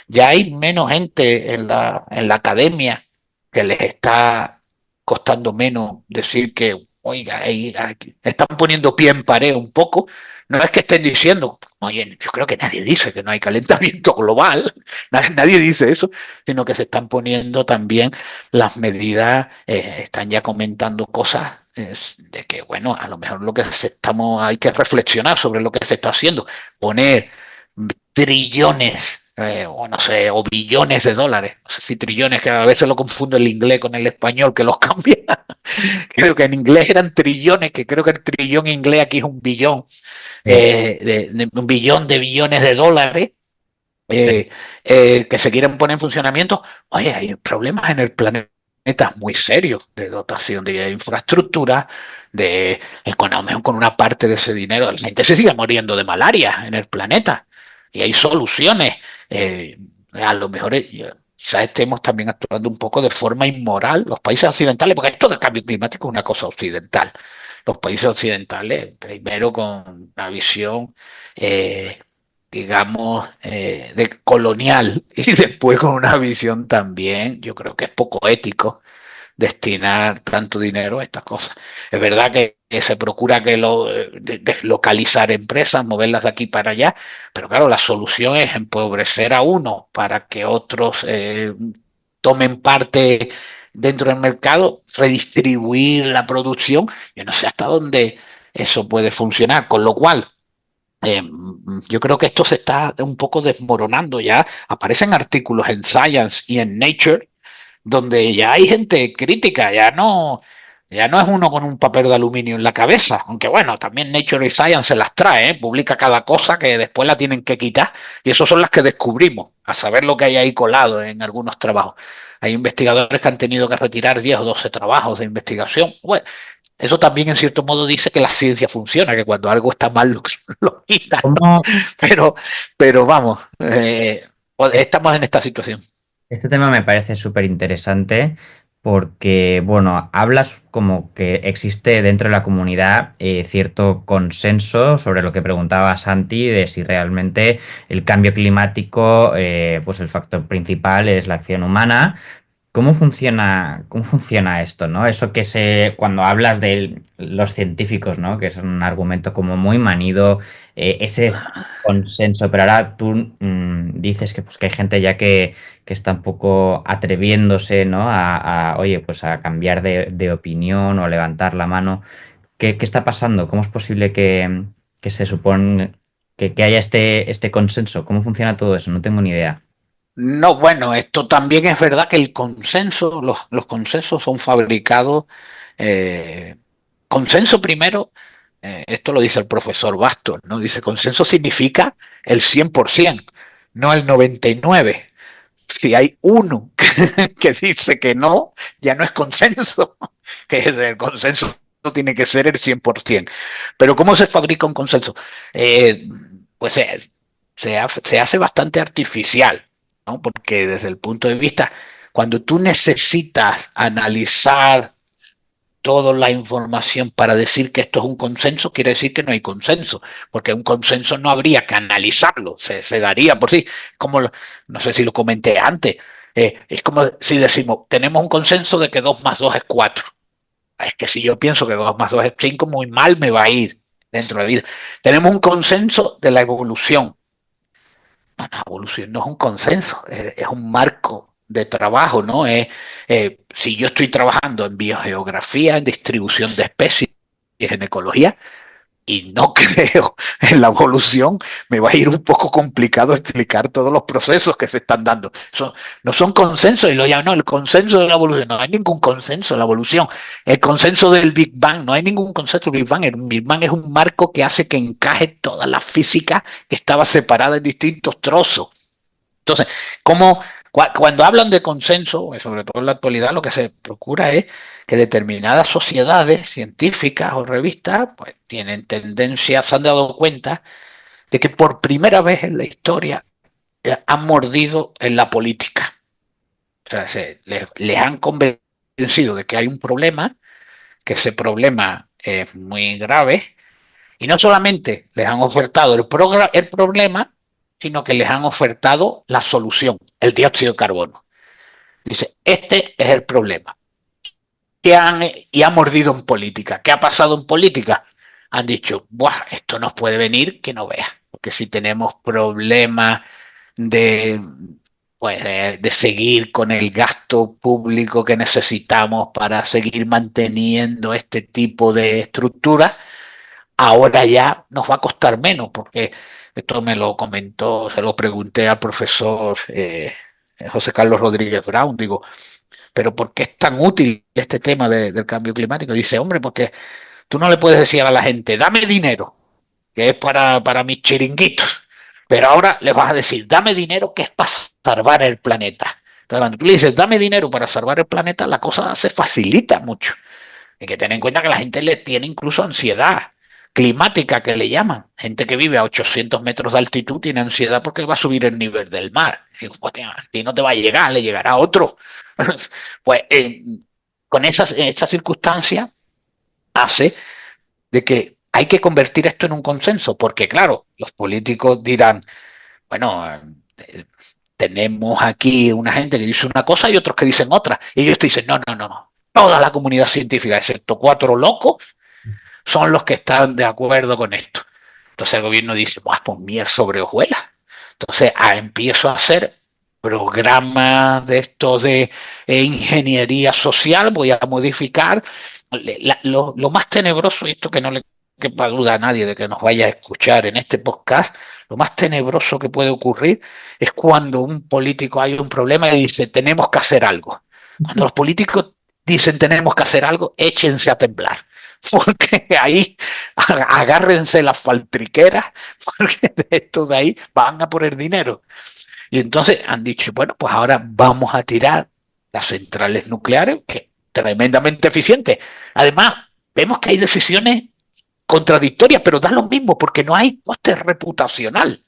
Ya hay menos gente en la academia que les está costando menos decir que, oiga, ahí están poniendo pie en pared un poco. No es que estén diciendo, oye, yo creo que nadie dice que no hay calentamiento global, nadie dice eso, sino que se están poniendo también las medidas, están ya comentando cosas de que, bueno, a lo mejor hay que reflexionar sobre lo que se está haciendo, poner trillones, o no sé, o billones de dólares, no sé si trillones, que a veces lo confundo el inglés con el español, que los cambia. Creo que en inglés eran trillones, que creo que el trillón inglés aquí es un billón, un billón de billones de dólares, que se quieren poner en funcionamiento. Oye, hay problemas en el planeta muy serios de dotación de infraestructura, con una parte de ese dinero. La gente se sigue muriendo de malaria en el planeta y hay soluciones. A lo mejor quizás estemos también actuando un poco de forma inmoral los países occidentales, porque esto del cambio climático es una cosa occidental. Los países occidentales, primero con una visión, digamos, de colonial, y después con una visión también, yo creo que es poco ético destinar tanto dinero a estas cosas. Es verdad que se procura deslocalizar empresas, moverlas de aquí para allá, pero claro, la solución es empobrecer a uno para que otros tomen parte dentro del mercado, redistribuir la producción. Yo no sé hasta dónde eso puede funcionar, con lo cual yo creo que esto se está un poco desmoronando ya. Aparecen artículos en Science y en Nature donde ya hay gente crítica, ya no es uno con un papel de aluminio en la cabeza, aunque bueno, también Nature y Science se las trae, publica cada cosa que después la tienen que quitar, y eso son las que descubrimos, a saber lo que hay ahí colado en algunos trabajos. Hay investigadores que han tenido que retirar 10 o 12 trabajos de investigación. Bueno, eso también en cierto modo dice que la ciencia funciona, que cuando algo está mal lo quitan. Pero, pero vamos, estamos en esta situación. Este tema me parece súper interesante porque, bueno, hablas como que existe dentro de la comunidad cierto consenso sobre lo que preguntaba Santi, de si realmente el cambio climático, pues el factor principal es la acción humana. Cómo funciona esto, ¿no? Eso cuando hablas de los científicos, ¿no? Que es un argumento como muy manido, ese consenso, pero ahora tú dices que, pues, que hay gente ya que está un poco atreviéndose, ¿no? Oye, pues a cambiar de opinión o levantar la mano. ¿Qué está pasando? ¿Cómo es posible que se supone que haya este consenso? ¿Cómo funciona todo eso? No tengo ni idea. No, bueno, esto también es verdad que el consenso, los consensos son fabricados. eh, Consenso primero, esto lo dice el profesor Bastos, ¿no? Dice, consenso significa el 100%, no el 99%. Si hay uno que dice que no, ya no es consenso, que es el consenso tiene que ser el 100%. Pero ¿cómo se fabrica un consenso? pues se hace bastante artificial, ¿no? Porque desde el punto de vista, cuando tú necesitas analizar toda la información para decir que esto es un consenso, quiere decir que no hay consenso, porque un consenso no habría que analizarlo, se daría por sí, como no sé si lo comenté antes, es como si decimos, tenemos un consenso de que 2 más 2 es 4. Es que si yo pienso que 2 más 2 es 5, muy mal me va a ir dentro de la vida. Tenemos un consenso de la evolución. No, la evolución no es un consenso, es un marco de trabajo, ¿no? Si yo estoy trabajando en biogeografía, en distribución de especies, en ecología, y no creo en la evolución, me va a ir un poco complicado explicar todos los procesos que se están dando. No son consensos, y lo llaman, no, el consenso de la evolución. No hay ningún consenso de la evolución. El consenso del Big Bang, no hay ningún consenso del Big Bang. El Big Bang es un marco que hace que encaje toda la física que estaba separada en distintos trozos. Entonces, cuando hablan de consenso, sobre todo en la actualidad, lo que se procura es que determinadas sociedades científicas o revistas pues tienen tendencias, se han dado cuenta de que por primera vez en la historia han mordido en la política. O sea, les han convencido de que hay un problema, que ese problema es muy grave, y no solamente les han ofertado el problema, sino que les han ofertado la solución, el dióxido de carbono. Dice, este es el problema. Y han mordido en política. ¿Qué ha pasado en política? Han dicho, buah, esto nos puede venir que no veas. Porque si tenemos problemas de, pues, de seguir con el gasto público que necesitamos para seguir manteniendo este tipo de estructura, ahora ya nos va a costar menos, porque esto me lo comentó, se lo pregunté al profesor José Carlos Rodríguez Brown, digo, pero ¿por qué es tan útil este tema del cambio climático? Dice, hombre, porque tú no le puedes decir a la gente, dame dinero, que es para mis chiringuitos, pero ahora le vas a decir, dame dinero que es para salvar el planeta. Entonces, cuando tú le dices, dame dinero para salvar el planeta, la cosa se facilita mucho. Hay que tener en cuenta que la gente le tiene incluso ansiedad climática, que le llaman. Gente que vive a 800 metros de altitud tiene ansiedad porque va a subir el nivel del mar. A ti no te va a llegar, le llegará a otro. Pues con esa circunstancia hace de que hay que convertir esto en un consenso, porque claro, los políticos dirán, bueno, tenemos aquí una gente que dice una cosa y otros que dicen otra. Y ellos te dicen, no, no, no, no. Toda la comunidad científica, excepto 4 locos, son los que están de acuerdo con esto. Entonces el gobierno dice, pues miel sobre hojuelas. Entonces empiezo a hacer programas de estos de ingeniería social, voy a modificar. Lo más tenebroso, y esto que no le quepa duda a nadie de que nos vaya a escuchar en este podcast, lo más tenebroso que puede ocurrir es cuando un político hay un problema y dice, tenemos que hacer algo. Cuando los políticos dicen tenemos que hacer algo, échense a temblar. Porque ahí agárrense las faltriqueras, porque de esto de ahí van a poner dinero. Y entonces han dicho, bueno, pues ahora vamos a tirar las centrales nucleares, que tremendamente eficientes. Además, vemos que hay decisiones contradictorias, pero da lo mismo, porque no hay coste reputacional.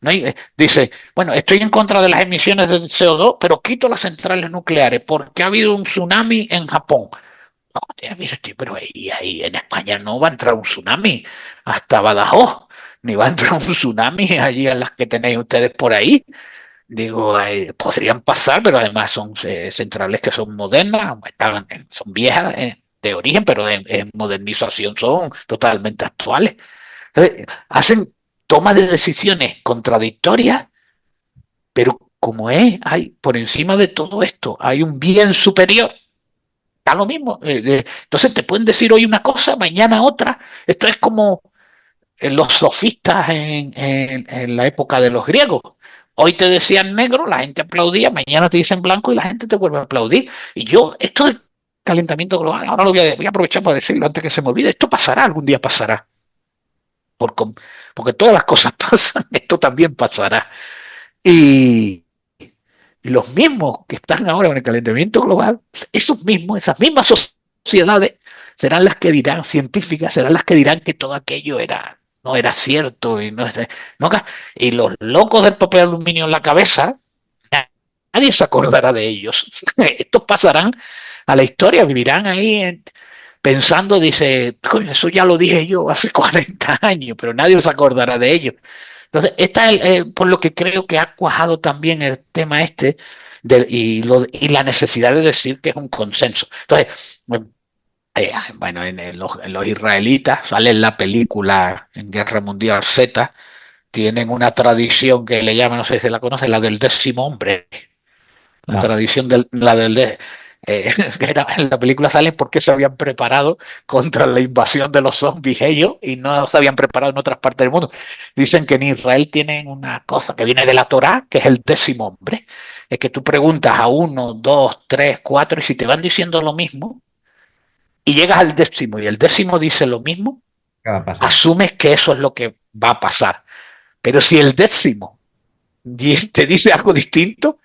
No hay, dice, bueno, estoy en contra de las emisiones de CO2, pero quito las centrales nucleares porque ha habido un tsunami en Japón. No, pero ahí en España no va a entrar un tsunami hasta Badajoz, ni va a entrar un tsunami allí en las que tenéis ustedes por ahí. Digo, podrían pasar, pero además son centrales que son modernas, son viejas de origen, pero en modernización son totalmente actuales. Entonces, hacen toma de decisiones contradictorias, pero como hay por encima de todo esto, hay un bien superior. Da lo mismo. Entonces te pueden decir hoy una cosa, mañana otra. Esto es como los sofistas en la época de los griegos. Hoy te decían negro, la gente aplaudía, mañana te dicen blanco y la gente te vuelve a aplaudir. Y yo, esto del calentamiento global, ahora lo voy a aprovechar para decirlo antes que se me olvide, esto pasará, algún día pasará. Porque todas las cosas pasan, esto también pasará. Y los mismos que están ahora en el calentamiento global, esas mismas sociedades serán las que dirán, científicas, serán las que dirán que todo aquello era no era cierto y y los locos del papel aluminio en la cabeza, nadie se acordará de ellos. Estos pasarán a la historia, vivirán ahí pensando, dice, eso ya lo dije yo hace 40 años, pero nadie se acordará de ellos. Entonces, esta es por lo que creo que ha cuajado también el tema y la necesidad de decir que es un consenso. Entonces, bueno, en los israelitas sale en la película en Guerra Mundial Z, tienen una tradición que le llaman, no sé si la conocen, la del 10.º hombre. La No. tradición la del en la película sale porque se habían preparado contra la invasión de los zombies ellos y no se habían preparado en otras partes del mundo. Dicen que en Israel tienen una cosa que viene de la Torá, que es el 10.º hombre. Es que tú preguntas a 1, 2, 3, 4 y si te van diciendo lo mismo y llegas al 10.º y el 10.º dice lo mismo, ¿Qué va a pasar? asumes que eso es lo que va a pasar. Pero si el 10.º te dice algo distinto,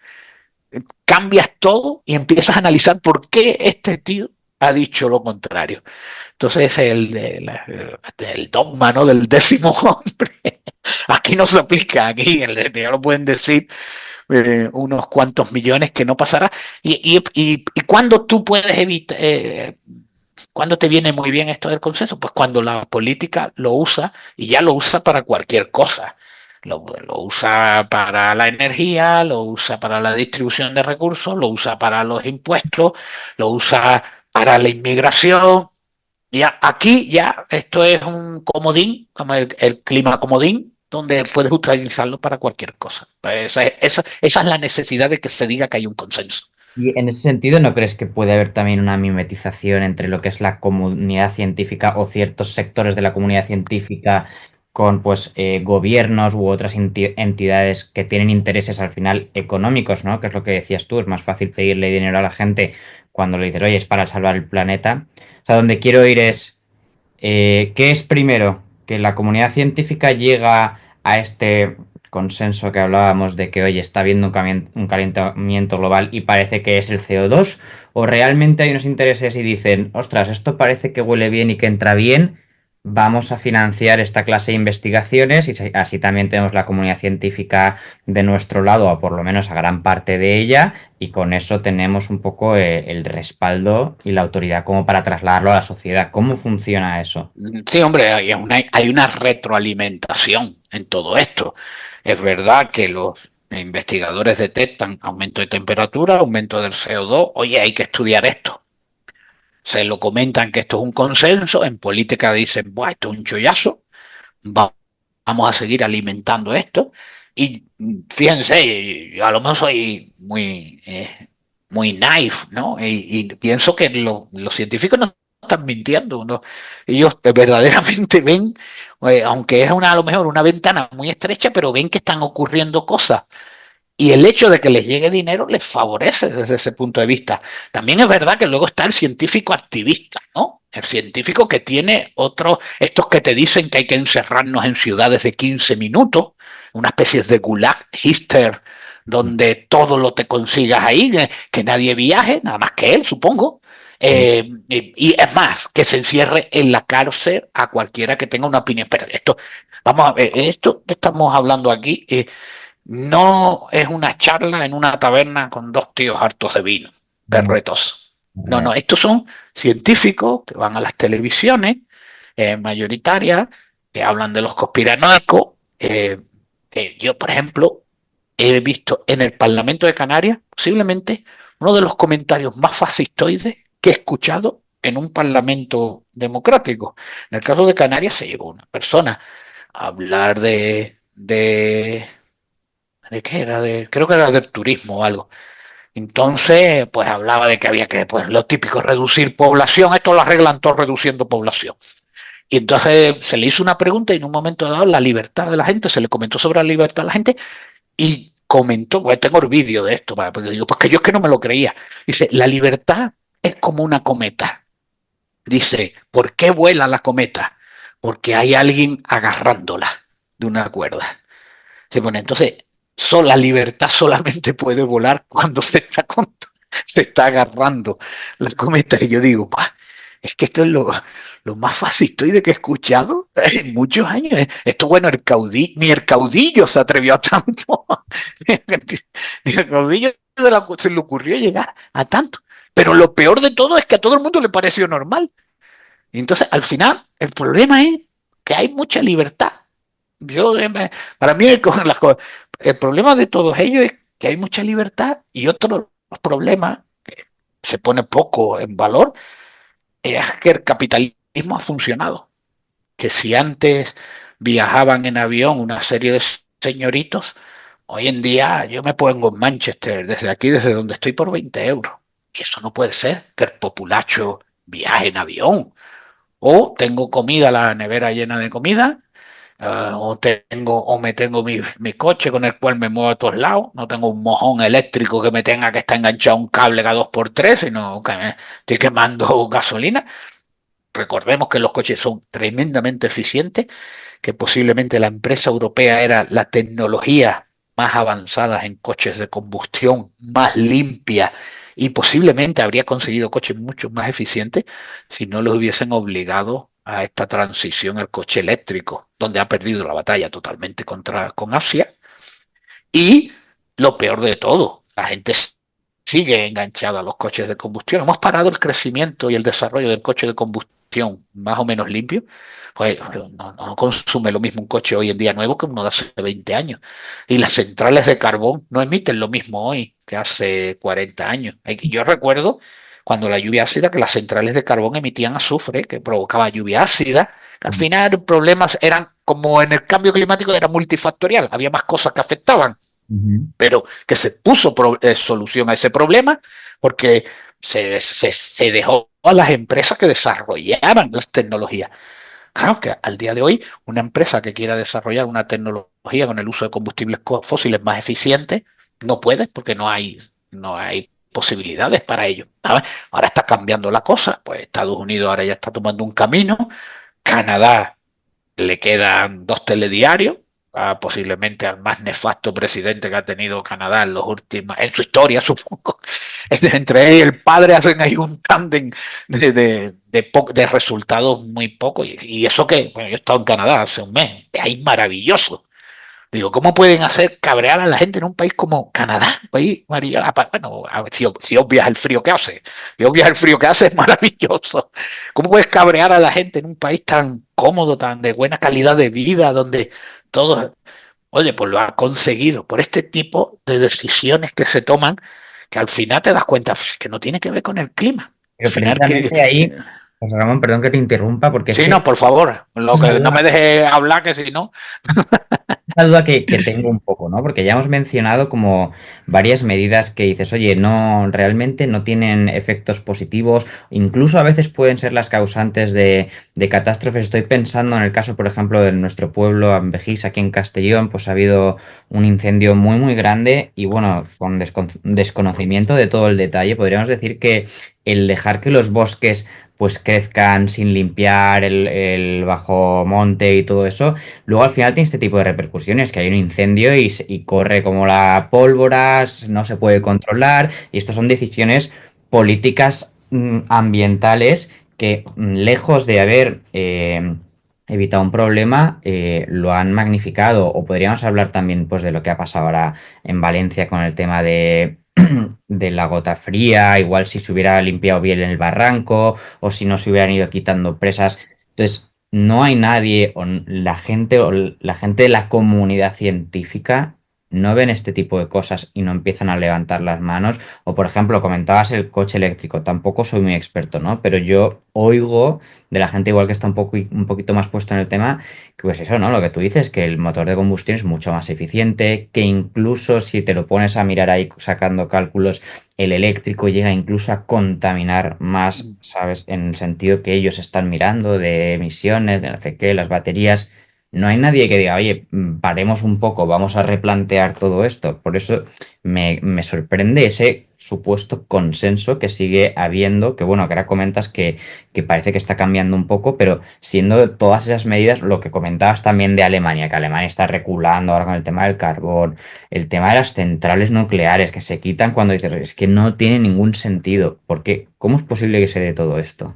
cambias todo y empiezas a analizar por qué este tío ha dicho lo contrario. Entonces el dogma, ¿no?, del 10.º hombre. Aquí no se aplica, aquí ya lo pueden decir unos cuantos millones que no pasará. Y cuando tú puedes evitar, ¿cuándo te viene muy bien esto del consenso? Pues cuando la política lo usa y ya lo usa para cualquier cosa. Lo usa para la energía, lo usa para la distribución de recursos, lo usa para los impuestos, lo usa para la inmigración. Ya, aquí ya esto es un comodín, como el clima comodín, donde puedes utilizarlo para cualquier cosa. Esa es la necesidad de que se diga que hay un consenso. Y en ese sentido, ¿no crees que puede haber también una mimetización entre lo que es la comunidad científica o ciertos sectores de la comunidad científica con pues gobiernos u otras entidades que tienen intereses al final económicos, ¿no? Que es lo que decías tú, es más fácil pedirle dinero a la gente cuando le dices, oye, es para salvar el planeta. O sea, donde quiero ir es, ¿qué es primero? ¿Que la comunidad científica llega a este consenso que hablábamos de que, oye, está habiendo un calentamiento global y parece que es el CO2? ¿O realmente hay unos intereses y dicen, ostras, esto parece que huele bien y que entra bien, vamos a financiar esta clase de investigaciones y así también tenemos la comunidad científica de nuestro lado, o por lo menos a gran parte de ella, y con eso tenemos un poco el respaldo y la autoridad como para trasladarlo a la sociedad? ¿Cómo funciona eso? Sí, hombre, hay una retroalimentación en todo esto. Es verdad que los investigadores detectan aumento de temperatura, aumento del CO2. Oye, hay que estudiar esto. Se lo comentan que esto es un consenso. En política dicen, buah, esto es un chollazo. Vamos a seguir alimentando esto. Y fíjense, yo a lo mejor soy muy naive, ¿no? Y pienso que los científicos no están mintiendo, ¿no? Ellos verdaderamente ven, aunque es a lo mejor una ventana muy estrecha, pero ven que están ocurriendo cosas. Y el hecho de que les llegue dinero les favorece desde ese punto de vista. También es verdad que luego está el científico activista, ¿no? El científico que tiene estos que te dicen que hay que encerrarnos en ciudades de 15 minutos, una especie de gulag hister, donde todo lo te consigas ahí, que nadie viaje, nada más que él, supongo. Y es más, que se encierre en la cárcel a cualquiera que tenga una opinión. Pero vamos a ver, esto que estamos hablando aquí, no es una charla en una taberna con dos tíos hartos de vino, perretos. No, no, estos son científicos que van a las televisiones mayoritarias, que hablan de los conspiranoicos. Yo, por ejemplo, he visto en el Parlamento de Canarias posiblemente uno de los comentarios más fascistoides que he escuchado en un parlamento democrático. En el caso de Canarias se llevó una persona a hablar ¿de qué era? Creo que era del turismo o algo. Entonces, pues hablaba de que había que, pues lo típico, reducir población. Esto lo arreglan todo reduciendo población. Y entonces se le hizo una pregunta y en un momento dado la libertad de la gente, se le comentó sobre la libertad de la gente y comentó, pues tengo el vídeo de esto, porque digo, pues que yo es que no me lo creía. Dice, la libertad es como una cometa. Dice, ¿por qué vuela la cometa? Porque hay alguien agarrándola de una cuerda. Bueno, entonces, la libertad solamente puede volar cuando se está agarrando la cometa. Y yo digo, Es que esto es lo más fascistoide que he escuchado en muchos años. Esto, bueno, ni el caudillo se atrevió a tanto. Ni el caudillo se le ocurrió llegar a tanto. Pero lo peor de todo es que a todo el mundo le pareció normal. Y entonces, al final, el problema es que hay mucha libertad. Yo, para mí, el problema de todos ellos es que hay mucha libertad y otro problema que se pone poco en valor es que el capitalismo ha funcionado. Que si antes viajaban en avión una serie de señoritos, hoy en día yo me pongo en Manchester, desde aquí, desde donde estoy, por 20 euros. Y eso no puede ser, que el populacho viaje en avión. O tengo comida, la nevera llena de comida, o me tengo mi coche con el cual me muevo a todos lados, no tengo un mojón eléctrico que me tenga que estar enganchado a un cable cada 2x3, sino que me estoy quemando gasolina. Recordemos que los coches son tremendamente eficientes, que posiblemente la empresa europea era la tecnología más avanzada en coches de combustión, más limpia, y posiblemente habría conseguido coches mucho más eficientes si no los hubiesen obligado a esta transición al coche eléctrico, donde ha perdido la batalla totalmente con Asia. Y lo peor de todo, la gente sigue enganchada a los coches de combustión. Hemos parado el crecimiento y el desarrollo del coche de combustión más o menos limpio. Pues no consume lo mismo un coche hoy en día nuevo que uno de hace 20 años. Y las centrales de carbón no emiten lo mismo hoy que hace 40 años. Yo recuerdo cuando la lluvia ácida, que las centrales de carbón emitían azufre, que provocaba lluvia ácida, que al final los problemas eran, como en el cambio climático, era multifactorial, había más cosas que afectaban, pero que se puso solución a ese problema porque se dejó a las empresas que desarrollaran las tecnologías. Claro que al día de hoy una empresa que quiera desarrollar una tecnología con el uso de combustibles fósiles más eficientes no puede porque no hay posibilidades para ello. Ahora está cambiando la cosa, pues Estados Unidos ahora ya está tomando un camino, Canadá le quedan 2 telediarios, posiblemente al más nefasto presidente que ha tenido Canadá en su historia, supongo. Entre él y el padre hacen ahí un tándem de resultados muy pocos. Y eso que, bueno, yo he estado en Canadá hace un mes, es ahí maravilloso. Digo, ¿cómo pueden hacer cabrear a la gente en un país como Canadá? Un país maravilloso. Bueno, si obvias el frío que hace. Si obvias el frío que hace, es maravilloso. ¿Cómo puedes cabrear a la gente en un país tan cómodo, tan de buena calidad de vida, donde todos... Oye, pues lo ha conseguido por este tipo de decisiones que se toman, que al final te das cuenta que no tiene que ver con el clima. Pero Al final precisamente ahí, José Ramón, perdón que te interrumpa, porque es Sí, que no, por favor, lo una que no duda, me deje hablar, que si no... una duda que tengo un poco, ¿no? Porque ya hemos mencionado como varias medidas que dices, oye, no, realmente no tienen efectos positivos, incluso a veces pueden ser las causantes de catástrofes. Estoy pensando en el caso, por ejemplo, de nuestro pueblo, Ambejís, aquí en Castellón, pues ha habido un incendio muy, muy grande y bueno, con desconocimiento de todo el detalle, podríamos decir que el dejar que los bosques pues crezcan sin limpiar el bajo monte y todo eso. Luego al final tiene este tipo de repercusiones, que hay un incendio y corre como la pólvora, no se puede controlar, y esto son decisiones políticas ambientales que lejos de haber evitado un problema, lo han magnificado. O podríamos hablar también pues, de lo que ha pasado ahora en Valencia con el tema de la gota fría, igual si se hubiera limpiado bien el barranco o si no se hubieran ido quitando presas. Entonces, no hay nadie, o la gente de la comunidad científica no ven este tipo de cosas y no empiezan a levantar las manos. O, por ejemplo, comentabas el coche eléctrico. Tampoco soy muy experto, ¿no? Pero yo oigo de la gente igual que está un poquito más puesto en el tema, que pues eso, ¿no? Lo que tú dices, que el motor de combustión es mucho más eficiente, que incluso si te lo pones a mirar ahí sacando cálculos, el eléctrico llega incluso a contaminar más, ¿sabes? En el sentido que ellos están mirando de emisiones, de no sé qué, las baterías. No hay nadie que diga, oye, paremos un poco, vamos a replantear todo esto. Por eso me sorprende ese supuesto consenso que sigue habiendo, que bueno, que ahora comentas que parece que está cambiando un poco, pero siendo todas esas medidas, lo que comentabas también de Alemania, que Alemania está reculando ahora con el tema del carbón, el tema de las centrales nucleares que se quitan cuando dices, es que no tiene ningún sentido, porque ¿cómo es posible que se dé todo esto?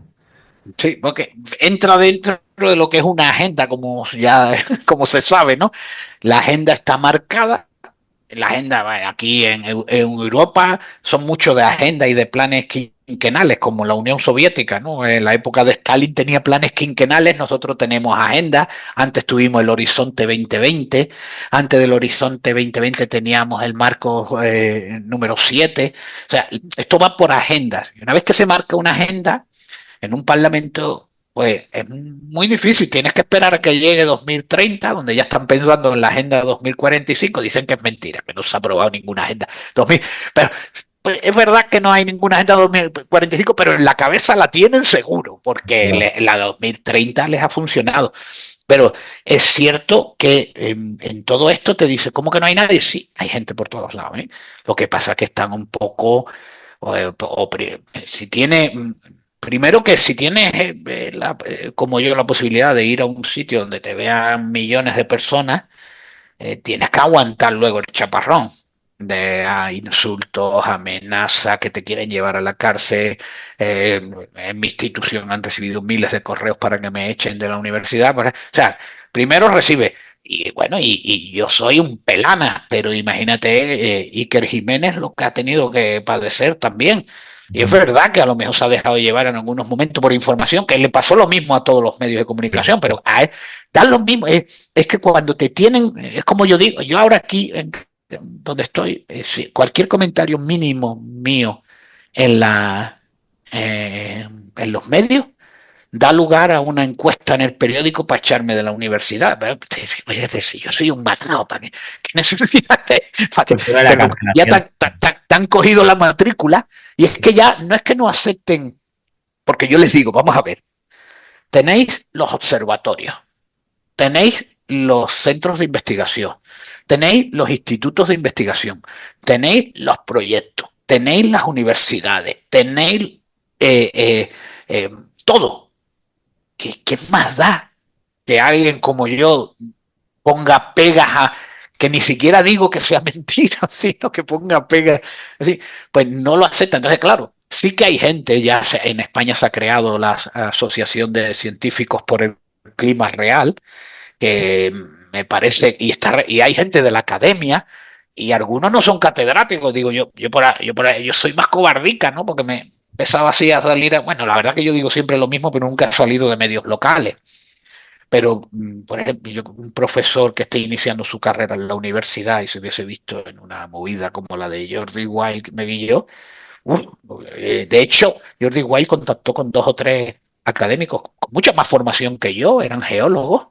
Sí, porque entra dentro de lo que es una agenda, como ya como se sabe, ¿no? La agenda está marcada. La agenda aquí en Europa son mucho de agenda y de planes quinquenales, como la Unión Soviética, ¿no? En la época de Stalin tenía planes quinquenales, nosotros tenemos agenda. Antes tuvimos el Horizonte 2020, antes del Horizonte 2020 teníamos el marco número 7. O sea, esto va por agendas. Y una vez que se marca una agenda, en un parlamento, pues es muy difícil. Tienes que esperar a que llegue 2030, donde ya están pensando en la agenda 2045. Dicen que es mentira, que no se ha aprobado ninguna agenda 2000. Pero pues, es verdad que no hay ninguna agenda 2045, pero en la cabeza la tienen seguro, porque la 2030 les ha funcionado. Pero es cierto que en todo esto te dice, ¿cómo que no hay nadie? Sí, hay gente por todos lados. ¿Eh? Lo que pasa es que están un poco si tiene primero que si tienes como yo la posibilidad de ir a un sitio donde te vean millones de personas, tienes que aguantar luego el chaparrón de insultos, amenazas, que te quieren llevar a la cárcel. En mi institución han recibido miles de correos para que me echen de la universidad. O sea, primero recibe, y bueno, y yo soy un pelana, pero imagínate Iker Jiménez lo que ha tenido que padecer también. Y es verdad que a lo mejor se ha dejado llevar en algunos momentos por información, que le pasó lo mismo a todos los medios de comunicación, pero a él dan lo mismo. Es que cuando te tienen, es como yo digo, yo ahora aquí, donde estoy, cualquier comentario mínimo mío en, en los medios da lugar a una encuesta en el periódico para echarme de la universidad. Es decir, yo soy un matado, ¿qué necesidad de, Cultura de la pero ya cancelación. te han cogido la matrícula y es que ya no es que no acepten, porque yo les digo, vamos a ver, tenéis los observatorios, tenéis los centros de investigación, tenéis los institutos de investigación, tenéis los proyectos, tenéis las universidades, tenéis eh, eh, eh, todo. ¿Qué más da que alguien como yo ponga pegas a que ni siquiera digo que sea mentira, sino que ponga pegas? Así, pues no lo acepta. Entonces, claro, sí que hay gente, ya en España se ha creado la Asociación de Científicos por el Clima Real, que me parece, y hay gente de la academia, y algunos no son catedráticos, digo yo soy más cobardica, ¿no? Porque me empezaba así a salir, bueno, la verdad que yo digo siempre lo mismo, pero nunca he salido de medios locales. Pero, por ejemplo, yo, un profesor que esté iniciando su carrera en la universidad y se hubiese visto en una movida como la de Jordi Wild que me vi yo, de hecho, Jordi Wild contactó con 2 o 3 académicos con mucha más formación que yo, eran geólogos,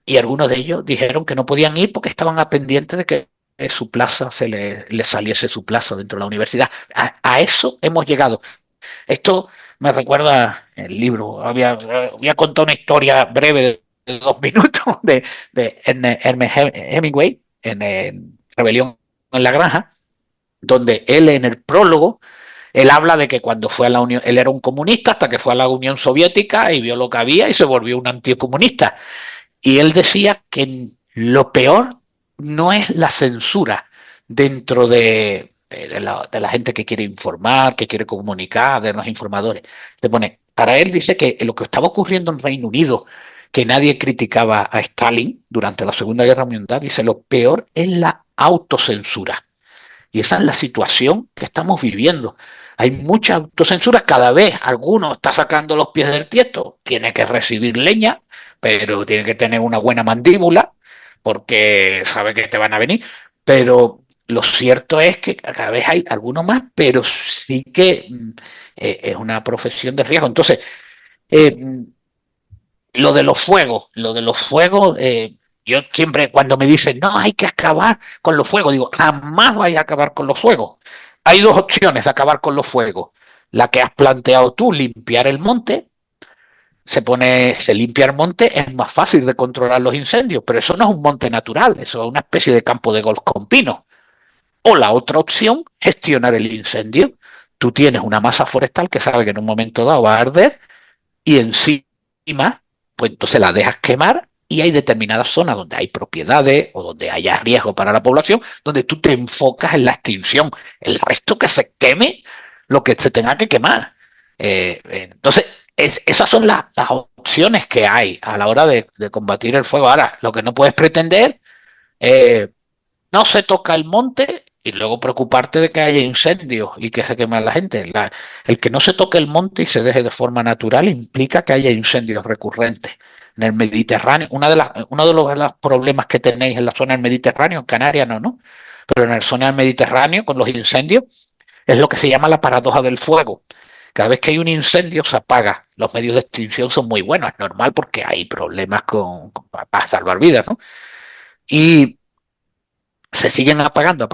y algunos de ellos dijeron que no podían ir porque estaban a pendientes de que su plaza le saliese su plaza dentro de la universidad. A eso hemos llegado. Esto me recuerda el libro. Había contado una historia breve de 2 minutos de Ernest Hemingway en Rebelión en la Granja, donde él en el prólogo él habla de que cuando fue a la Unión, él era un comunista hasta que fue a la Unión Soviética y vio lo que había y se volvió un anticomunista. Y él decía que lo peor no es la censura dentro de la gente que quiere informar, que quiere comunicar, de los informadores. Se pone, para él dice que lo que estaba ocurriendo en Reino Unido, que nadie criticaba a Stalin durante la Segunda Guerra Mundial, dice, lo peor es la autocensura. Y esa es la situación que estamos viviendo. Hay mucha autocensura, cada vez alguno está sacando los pies del tiesto, tiene que recibir leña, pero tiene que tener una buena mandíbula, porque sabe que te van a venir. Pero lo cierto es que cada vez hay algunos más, pero sí que es una profesión de riesgo. Entonces, eh, lo de los fuegos, yo siempre cuando me dicen, no, hay que acabar con los fuegos, digo, jamás vais a acabar con los fuegos. Hay 2 opciones de acabar con los fuegos. La que has planteado tú, limpiar el monte, se limpia el monte, es más fácil de controlar los incendios, pero eso no es un monte natural, eso es una especie de campo de golf con pinos. O la otra opción, gestionar el incendio. Tú tienes una masa forestal que sabe que en un momento dado va a arder y encima, pues entonces la dejas quemar y hay determinadas zonas donde hay propiedades o donde haya riesgo para la población, donde tú te enfocas en la extinción. El resto que se queme lo que se tenga que quemar. Entonces, esas son las opciones que hay a la hora de combatir el fuego. Ahora, lo que no puedes pretender, no se toca el monte y luego preocuparte de que haya incendios y que se queme la gente. El que no se toque el monte y se deje de forma natural implica que haya incendios recurrentes. En el Mediterráneo, uno de los problemas que tenéis en la zona del Mediterráneo, en Canarias no, pero en la zona del Mediterráneo con los incendios es lo que se llama la paradoja del fuego. Cada vez que hay un incendio se apaga. Los medios de extinción son muy buenos, es normal porque hay problemas para salvar vidas, ¿no? Y se siguen apagando,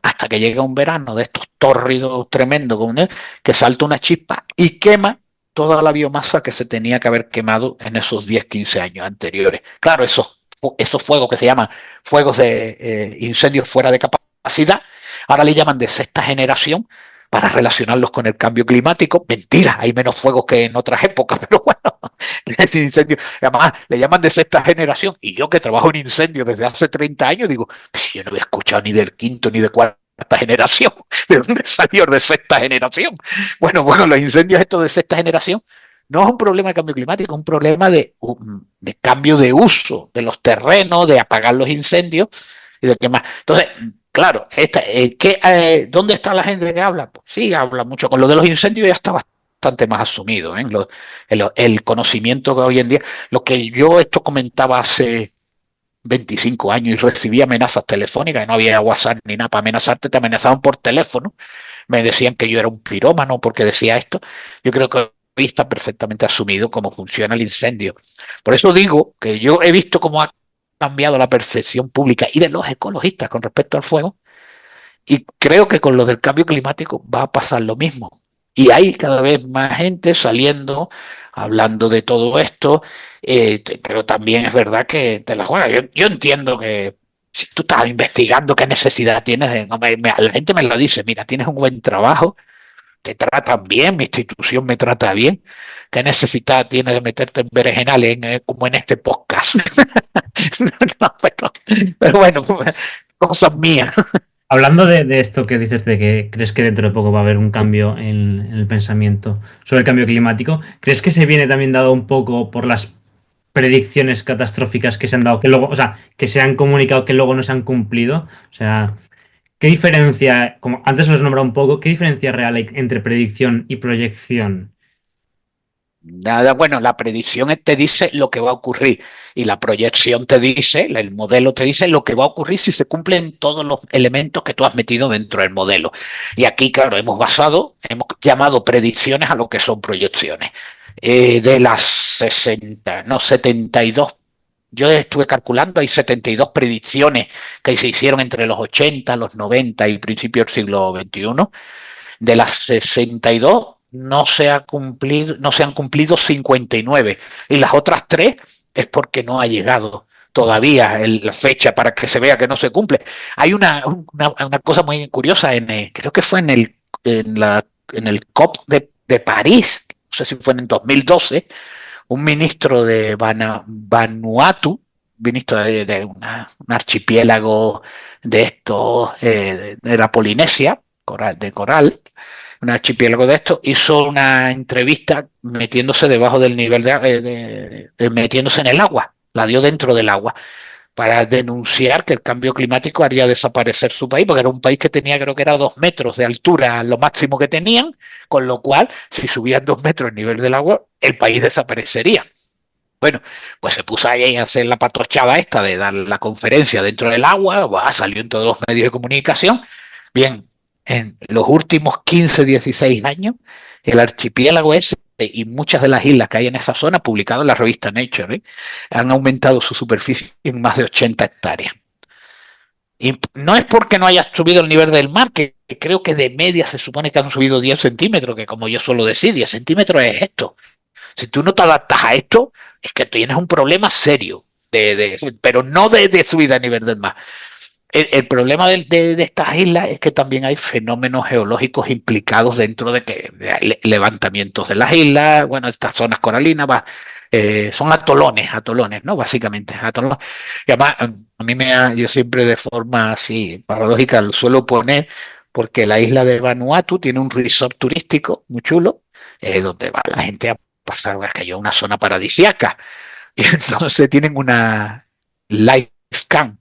hasta que llega un verano de estos tórridos tremendos, que salta una chispa y quema toda la biomasa que se tenía que haber quemado en esos 10, 15 años anteriores. Claro, esos fuegos que se llaman fuegos de incendios fuera de capacidad, ahora le llaman de sexta generación para relacionarlos con el cambio climático. Mentira, hay menos fuegos que en otras épocas, pero bueno, ese incendio, además le llaman de sexta generación, y yo que trabajo en incendios desde hace 30 años, digo, yo no había escuchado ni del quinto ni de cuarta generación. ¿De dónde salió de sexta generación? Bueno, los incendios estos de sexta generación no es un problema de cambio climático, es un problema de cambio de uso de los terrenos, de apagar los incendios y de qué más. Entonces, claro, ¿dónde está la gente que habla? Pues sí, habla mucho. Con lo de los incendios ya está bastante más asumido, el conocimiento que hoy en día, lo que yo esto comentaba hace 25 años y recibía amenazas telefónicas, no había WhatsApp ni nada para amenazarte, te amenazaban por teléfono, me decían que yo era un pirómano porque decía esto. Yo creo que hoy está perfectamente asumido cómo funciona el incendio. Por eso digo que yo he visto cómo ha cambiado la percepción pública y de los ecologistas con respecto al fuego, y creo que con lo del cambio climático va a pasar lo mismo. Y hay cada vez más gente saliendo, hablando de todo esto, pero también es verdad que te la juegas. Yo entiendo que si tú estás investigando qué necesidad tienes, la gente me lo dice, mira, tienes un buen trabajo, te tratan bien, mi institución me trata bien, ¿qué necesidad tienes de meterte en berenjenales como en este podcast? No, pero bueno, cosas mías. Hablando de esto que dices de que crees que dentro de poco va a haber un cambio en el pensamiento sobre el cambio climático, ¿crees que se viene también dado un poco por las predicciones catastróficas que se han dado, que luego, o sea, que se han comunicado que luego no se han cumplido? O sea, ¿qué diferencia, como antes los nombrado un poco, qué diferencia real hay entre predicción y proyección? Nada, bueno, la predicción te dice lo que va a ocurrir y la proyección te dice, el modelo te dice lo que va a ocurrir si se cumplen todos los elementos que tú has metido dentro del modelo. Y aquí, claro, hemos llamado predicciones a lo que son proyecciones. De las 72, yo estuve calculando, hay 72 predicciones que se hicieron entre los 80, los 90 y principios del siglo XXI. De las 62 no se han cumplido 59, y las otras 3 es porque no ha llegado todavía la fecha para que se vea que no se cumple. Hay una cosa muy curiosa, creo que fue en el COP de París, no sé si fue en 2012, un ministro de Vanuatu, ministro de un archipiélago de estos, de la Polinesia, de coral, un archipiélago de esto, hizo una entrevista metiéndose debajo del nivel metiéndose en el agua, la dio dentro del agua, para denunciar que el cambio climático haría desaparecer su país, porque era un país que tenía, creo que era 2 metros de altura, lo máximo que tenían, con lo cual, si subían 2 metros el nivel del agua, el país desaparecería. Bueno, pues se puso ahí a hacer la patochada esta de dar la conferencia dentro del agua, salió en todos los medios de comunicación. Bien, en los últimos 15, 16 años, el archipiélago ese y muchas de las islas que hay en esa zona, publicado en la revista Nature, han aumentado su superficie en más de 80 hectáreas. Y no es porque no haya subido el nivel del mar, que creo que de media se supone que han subido 10 centímetros, que como yo suelo decir, 10 centímetros es esto. Si tú no te adaptas a esto, es que tienes un problema serio, pero no de subida a nivel del mar. El problema de estas islas es que también hay fenómenos geológicos implicados dentro de levantamientos de las islas, bueno, estas zonas coralinas, son atolones, ¿no? Básicamente, atolones. Y además, yo siempre de forma así paradójica lo suelo poner, porque la isla de Vanuatu tiene un resort turístico muy chulo, donde va la gente a pasa es que hay una zona paradisíaca. Y entonces tienen una live scan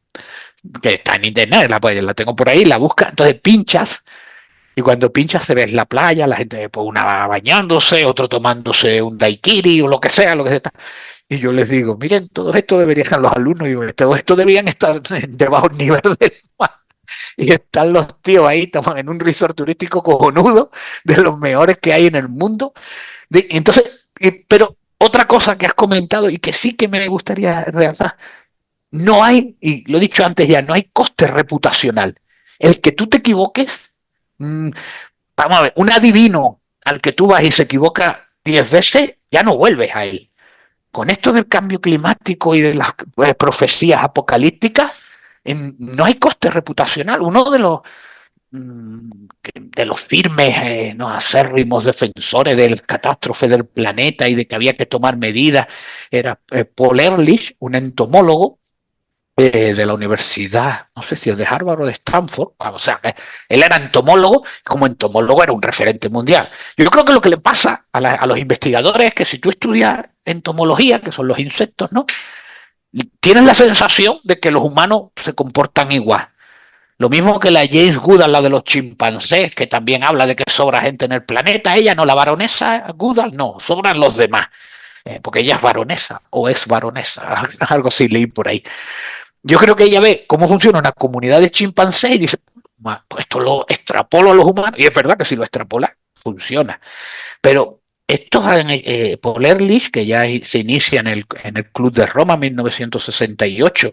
que está en internet, la tengo por ahí, la busca, entonces pinchas y cuando pinchas se ve la playa, la gente, pues una bañándose, otro tomándose un daiquiri o lo que sea, y yo les digo, miren, todo esto deberían los alumnos, digo, todo esto deberían estar debajo del nivel del mar. Y están los tíos ahí toman en un resort turístico cojonudo, de los mejores que hay en el mundo. Entonces, pero otra cosa que has comentado y que sí que me gustaría realzar, no hay, y lo he dicho antes ya, no hay coste reputacional. El que tú te equivoques, vamos a ver, un adivino al que tú vas y se equivoca 10 veces, ya no vuelves a él. Con esto del cambio climático y de las profecías apocalípticas, no hay coste reputacional. Uno de los firmes, no, acérrimos defensores del catástrofe del planeta y de que había que tomar medidas era Paul Ehrlich, un entomólogo de la universidad, no sé si es de Harvard o de Stanford, o sea, él era entomólogo, como entomólogo era un referente mundial. Yo creo que lo que le pasa a los investigadores es que si tú estudias entomología, que son los insectos, ¿no? Tienes la sensación de que los humanos se comportan igual. Lo mismo que la James Goodall, la de los chimpancés, que también habla de que sobra gente en el planeta. Ella no, la baronesa Goodall, no, sobran los demás. Porque ella es baronesa o es baronesa, algo así leí por ahí. Yo creo que ella ve cómo funciona una comunidad de chimpancés y dice, pues esto lo extrapolo a los humanos. Y es verdad que si lo extrapola, funciona. Pero estos, Paul Ehrlich, que ya se inicia en el Club de Roma en 1968,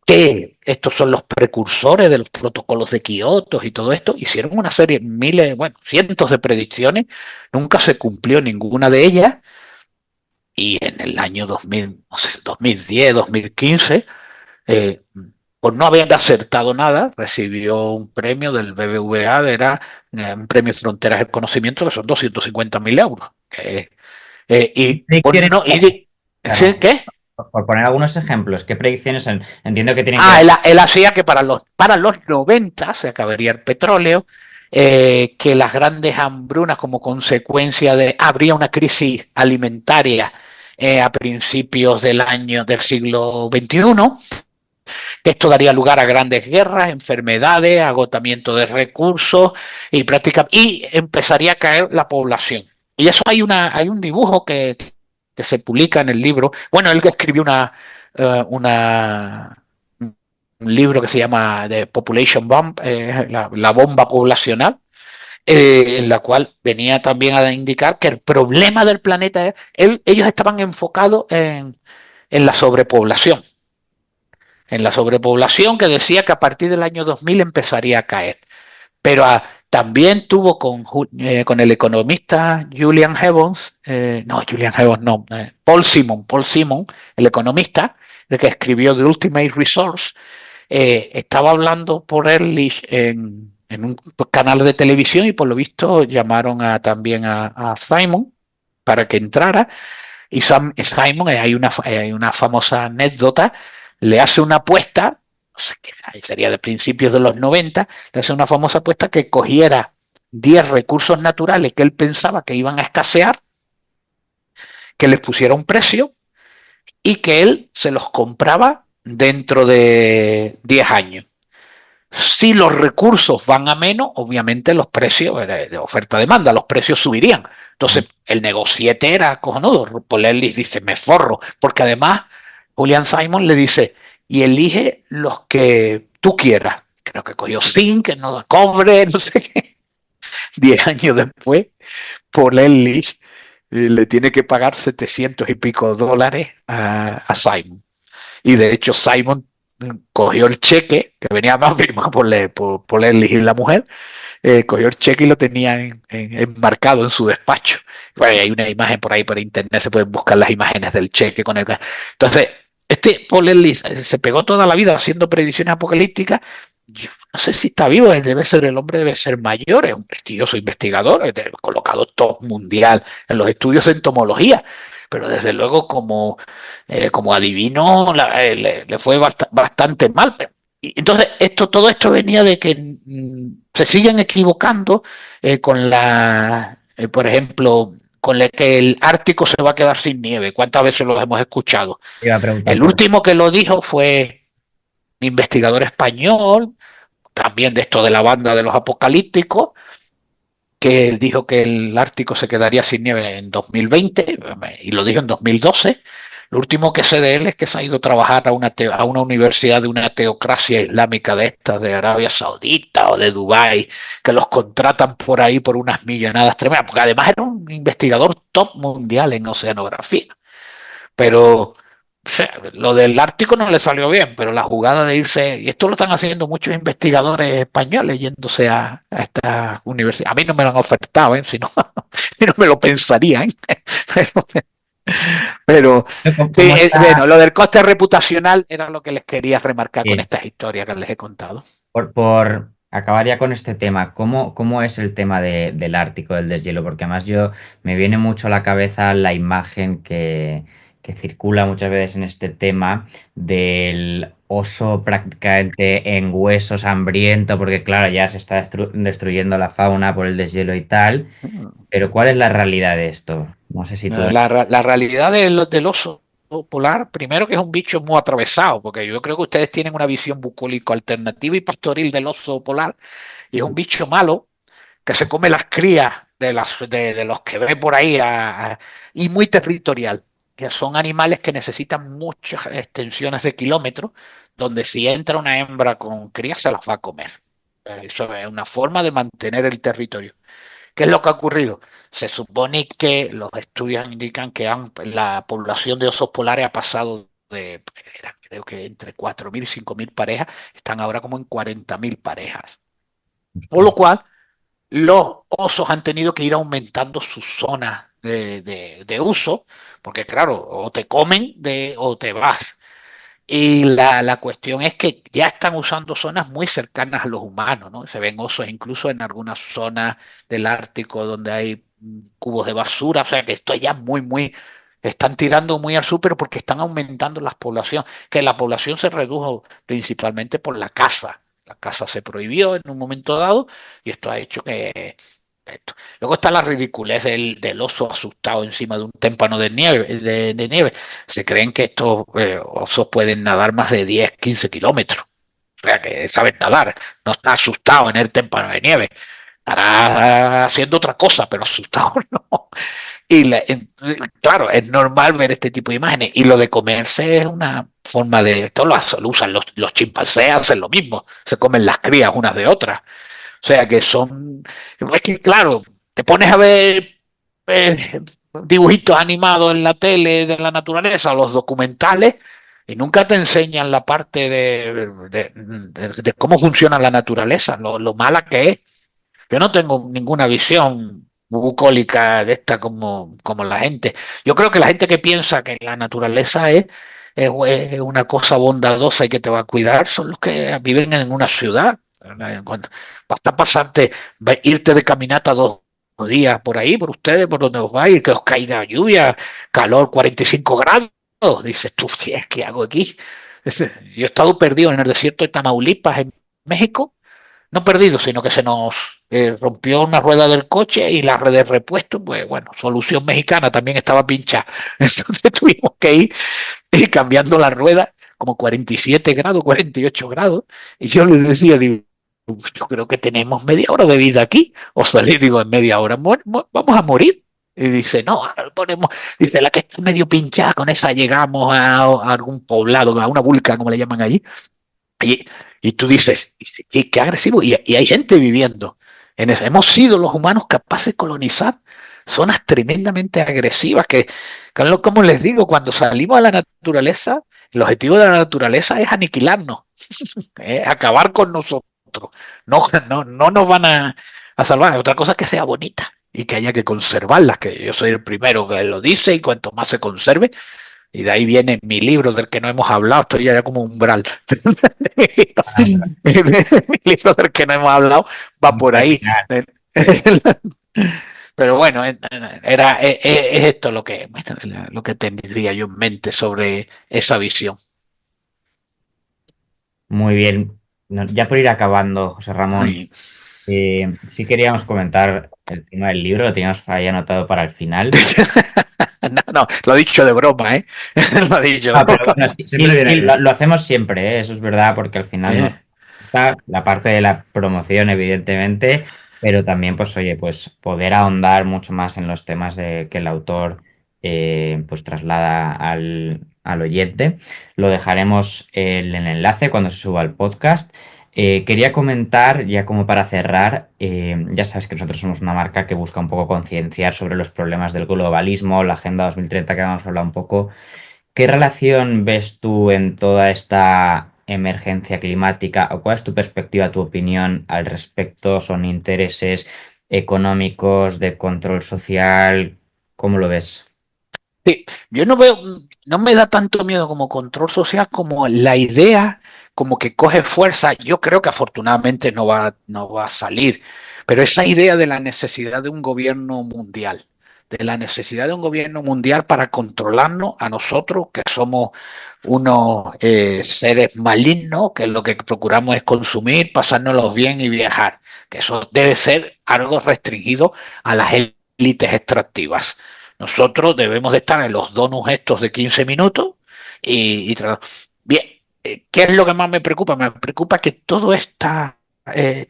que estos son los precursores de los protocolos de Kioto y todo esto, hicieron una serie, cientos de predicciones, nunca se cumplió ninguna de ellas, y en el año 2000, no sé, 2010, 2015, por no haber acertado nada, recibió un premio del BBVA, era un premio Fronteras del Conocimiento, que son 250.000 euros. Claro. ¿Qué? Por poner algunos ejemplos, ¿qué predicciones entiendo que tienen que Ah, ver? él hacía que para los 90 se acabaría el petróleo, que las grandes hambrunas como consecuencia habría una crisis alimentaria a principios del siglo XXI, que esto daría lugar a grandes guerras, enfermedades, agotamiento de recursos y empezaría a caer la población. Y eso hay un dibujo que se publica en el libro. Bueno, él que escribió un libro que se llama The Population Bomb, la bomba poblacional, en la cual venía también a indicar que el problema del planeta ellos estaban enfocados en la sobrepoblación. En la sobrepoblación que decía que a partir del año 2000 empezaría a caer. Pero también tuvo con el economista Paul Simon, el economista, el que escribió The Ultimate Resource, estaba hablando por Ehrlich en un canal de televisión y por lo visto llamaron también a Simon para que entrara y Simon, hay una famosa anécdota, le hace una apuesta, no sé qué, sería de principios de los 90, le hace una famosa apuesta que cogiera 10 recursos naturales que él pensaba que iban a escasear, que les pusiera un precio y que él se los compraba dentro de 10 años. Si los recursos van a menos, obviamente los precios de oferta-demanda, los precios subirían. Entonces, el negociete era cojonudo. Paul Ehrlich dice, me forro, porque además Julian Simon le dice, y elige los que tú quieras. Creo que cogió zinc, no cobre, no sé qué. 10 años después, Paul Ehrlich le tiene que pagar 700 y pico dólares a Simon. Y de hecho Simon cogió el cheque, que venía más firmado por Ehrlich y la mujer, cogió el cheque y lo tenía enmarcado en su despacho. Bueno, hay una imagen por ahí por internet, se pueden buscar las imágenes del cheque con el... Entonces, Paul Ehrlich se pegó toda la vida haciendo predicciones apocalípticas. Yo no sé si está vivo, el hombre debe ser mayor, es un prestigioso investigador, colocado top mundial en los estudios de entomología, pero desde luego como adivino le fue bastante mal. Y entonces todo esto venía de que se siguen equivocando por ejemplo, que el Ártico se va a quedar sin nieve. ¿Cuántas veces lo hemos escuchado? Iba a preguntar El por último que lo dijo fue un investigador español, también de esto de la banda de los apocalípticos, que él dijo que el Ártico se quedaría sin nieve en 2020 y lo dijo en 2012. Lo último que sé de él es que se ha ido a trabajar a una universidad de una teocracia islámica de estas, de Arabia Saudita o de Dubái, que los contratan por ahí por unas millonadas tremendas, porque además era un investigador top mundial en oceanografía. Pero o sea, lo del Ártico no le salió bien, pero la jugada de irse, y esto lo están haciendo muchos investigadores españoles yéndose a esta universidad. A mí no me lo han ofertado, ¿eh? Si no, si no me lo pensaría, ¿eh? Pero sí, cómo está. bueno, lo del coste reputacional era lo que les quería remarcar con estas historias que les he contado. Por acabar ya con este tema, ¿cómo es el tema del Ártico, del deshielo? Porque además yo me viene mucho a la cabeza la imagen que circula muchas veces en este tema del oso prácticamente en huesos hambriento, porque claro, ya se está destruyendo la fauna por el deshielo y tal. Pero ¿cuál es la realidad de esto? No sé si tú... La realidad del oso polar, primero que es un bicho muy atravesado, porque yo creo que ustedes tienen una visión bucólico alternativa y pastoril del oso polar, y es un bicho malo que se come las crías de los que ve por ahí y muy territorial, que son animales que necesitan muchas extensiones de kilómetros, donde si entra una hembra con crías se las va a comer. Eso es una forma de mantener el territorio. ¿Qué es lo que ha ocurrido? Se supone que los estudios indican que la población de osos polares ha pasado de, creo que entre 4.000 y 5.000 parejas, están ahora como en 40.000 parejas. Por lo cual, los osos han tenido que ir aumentando su zona de uso, porque claro, o te comen o te vas. Y la cuestión es que ya están usando zonas muy cercanas a los humanos, ¿no? Se ven osos incluso en algunas zonas del Ártico donde hay cubos de basura, o sea que esto ya están tirando muy al súper porque están aumentando las poblaciones, que la población se redujo principalmente por la caza. La caza se prohibió en un momento dado y esto ha hecho que esto. Luego está la ridiculez del oso asustado encima de un témpano de nieve. Se creen que estos osos pueden nadar más de 10, 15 kilómetros. O sea, que saben nadar. No está asustado en el témpano de nieve. Estará haciendo otra cosa, pero asustado no. Claro, es normal ver este tipo de imágenes. Y lo de comerse es una forma de... Esto lo usan los chimpancés, hacen lo mismo. Se comen las crías unas de otras. O sea que son, es que claro, te pones a ver eh, dibujitos animados en la tele de la naturaleza, los documentales, y nunca te enseñan la parte de cómo funciona la naturaleza, lo mala que es. Yo no tengo ninguna visión bucólica de esta como la gente. Yo creo que la gente que piensa que la naturaleza es una cosa bondadosa y que te va a cuidar son los que viven en una ciudad. Basta pasarte, irte de caminata 2 días por ahí, por ustedes, por donde os vais, que os caiga lluvia, calor 45 grados. Dices tú, ¿qué hago aquí? Yo he estado perdido en el desierto de Tamaulipas, en México, no perdido, sino que se nos rompió una rueda del coche y la red de repuesto, pues bueno, solución mexicana también estaba pinchada. Entonces tuvimos que ir cambiando la rueda como 47 grados, 48 grados. Y yo les decía, digo, yo creo que tenemos media hora de vida aquí. O salir, digo, en media hora vamos a morir. Y dice, no, ponemos, dice, la que está medio pinchada, con esa llegamos a algún poblado, a una vulca, como le llaman allí. Y, y tú dices, qué agresivo. Y hay gente viviendo. Hemos sido los humanos capaces de colonizar zonas tremendamente agresivas como les digo, cuando salimos a la naturaleza, el objetivo de la naturaleza es aniquilarnos, es acabar con nosotros. No nos van a salvar. Otra cosa es que sea bonita y que haya que conservarlas, que yo soy el primero que lo dice y cuanto más se conserve, y de ahí viene mi libro del que no hemos hablado, estoy ya como umbral. Mi libro del que no hemos hablado va por ahí. Pero bueno, es esto lo que tendría yo en mente sobre esa visión. Muy bien. Ya por ir acabando, José Ramón, Ay, sí queríamos comentar el tema del libro lo teníamos ahí anotado para el final. No, no, lo he dicho de broma, ¿eh? Lo he dicho de Ah, pero broma. bueno, sí, Siempre sí, viene sí, bien. lo hacemos siempre, ¿eh? Eso es verdad, porque al final nos gusta la parte de la promoción, evidentemente, pero también, pues, oye, pues poder ahondar mucho más en los temas que el autor pues traslada al oyente. Lo dejaremos en el enlace cuando se suba al podcast. Quería comentar, ya como para cerrar, ya sabes que nosotros somos una marca que busca un poco concienciar sobre los problemas del globalismo, la Agenda 2030 que vamos a hablar un poco. ¿Qué relación ves tú en toda esta emergencia climática? ¿O cuál es tu perspectiva, tu opinión al respecto? ¿Son intereses económicos, de control social? ¿Cómo lo ves? Sí, yo no veo, no me da tanto miedo como control social como la idea como que coge fuerza. Yo creo que afortunadamente no va a salir, pero esa idea de la necesidad de un gobierno mundial, de la necesidad de un gobierno mundial para controlarnos a nosotros, que somos unos seres malignos, que lo que procuramos es consumir, pasárnoslos bien y viajar, que eso debe ser algo restringido a las élites extractivas. Nosotros debemos de estar en los donuts estos de 15 minutos bien, ¿qué es lo que más me preocupa? Me preocupa que todo este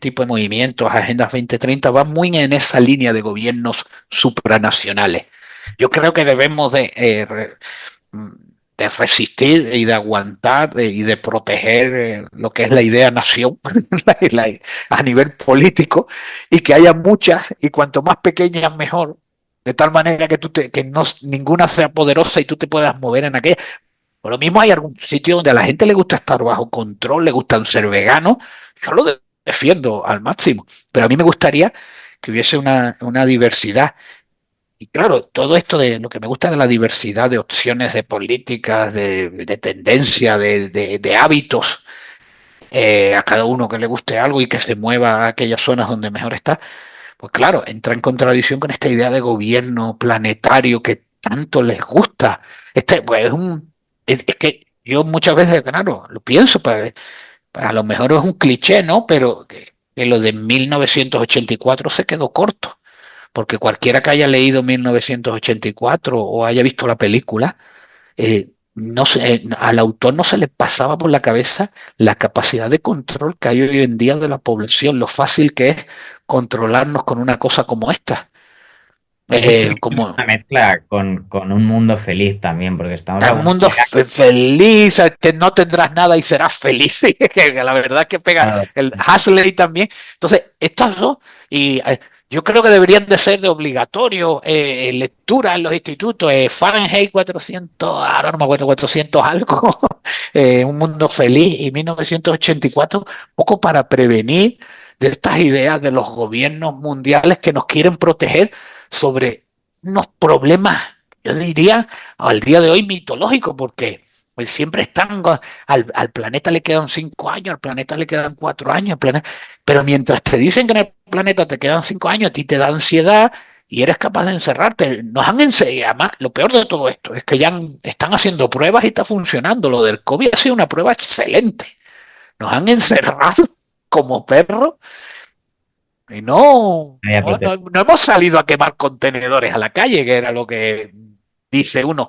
tipo de movimientos, Agendas 2030, va muy en esa línea de gobiernos supranacionales. Yo creo que debemos de resistir y de aguantar y de proteger lo que es la idea nación a nivel político y que haya muchas y cuanto más pequeñas mejor, de tal manera que, que no, ninguna sea poderosa y tú te puedas mover en aquella. Por lo mismo hay algún sitio donde a la gente le gusta estar bajo control, le gustan ser veganos, yo lo defiendo al máximo, pero a mí me gustaría que hubiese una diversidad y claro, todo esto de lo que me gusta de la diversidad de opciones, de políticas, de tendencia, de hábitos, a cada uno que le guste algo y que se mueva a aquellas zonas donde mejor está, pues claro, entra en contradicción con esta idea de gobierno planetario que tanto les gusta. Pues, es que yo muchas veces, claro, lo pienso, a lo mejor es un cliché, ¿no? Pero que lo de 1984 se quedó corto porque cualquiera que haya leído 1984 o haya visto la película, no sé, al autor no se le pasaba por la cabeza la capacidad de control que hay hoy en día de la población, lo fácil que es controlarnos con una cosa como esta. Yo creo que es Como una mezcla con un mundo feliz también, porque estamos de un alguna mundo manera. feliz, que no tendrás nada y serás feliz. Que la verdad es que pega el Hasley también. Entonces, estas dos, y yo creo que deberían de ser de obligatorio lectura en los institutos. Fahrenheit 400, ahora no me acuerdo, 400 algo, Un mundo feliz y 1984, poco para prevenir de estas ideas de los gobiernos mundiales que nos quieren proteger sobre unos problemas, yo diría, al día de hoy mitológico, porque pues siempre están, al planeta le quedan 5 años, al planeta le quedan 4 años, pero mientras te dicen que en el planeta te quedan 5 años, a ti te da ansiedad y eres capaz de encerrarte. Nos han enseñado, además, lo peor de todo esto es que están haciendo pruebas y está funcionando. Lo del COVID ha sido una prueba excelente. Nos han encerrado como perros y no hemos salido a quemar contenedores a la calle, que era lo que dice uno.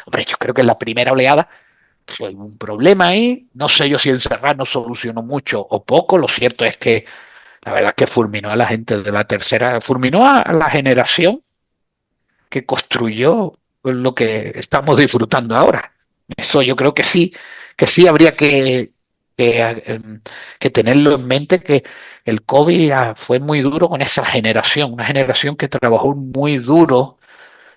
Hombre, yo creo que en la primera oleada fue un problema ahí. No sé yo si encerrar no solucionó mucho o poco. Lo cierto es que la verdad es que fulminó a la gente de la tercera, fulminó a la generación que construyó lo que estamos disfrutando ahora. Eso yo creo que sí habría que tenerlo en mente, que el COVID fue muy duro con esa generación, una generación que trabajó muy duro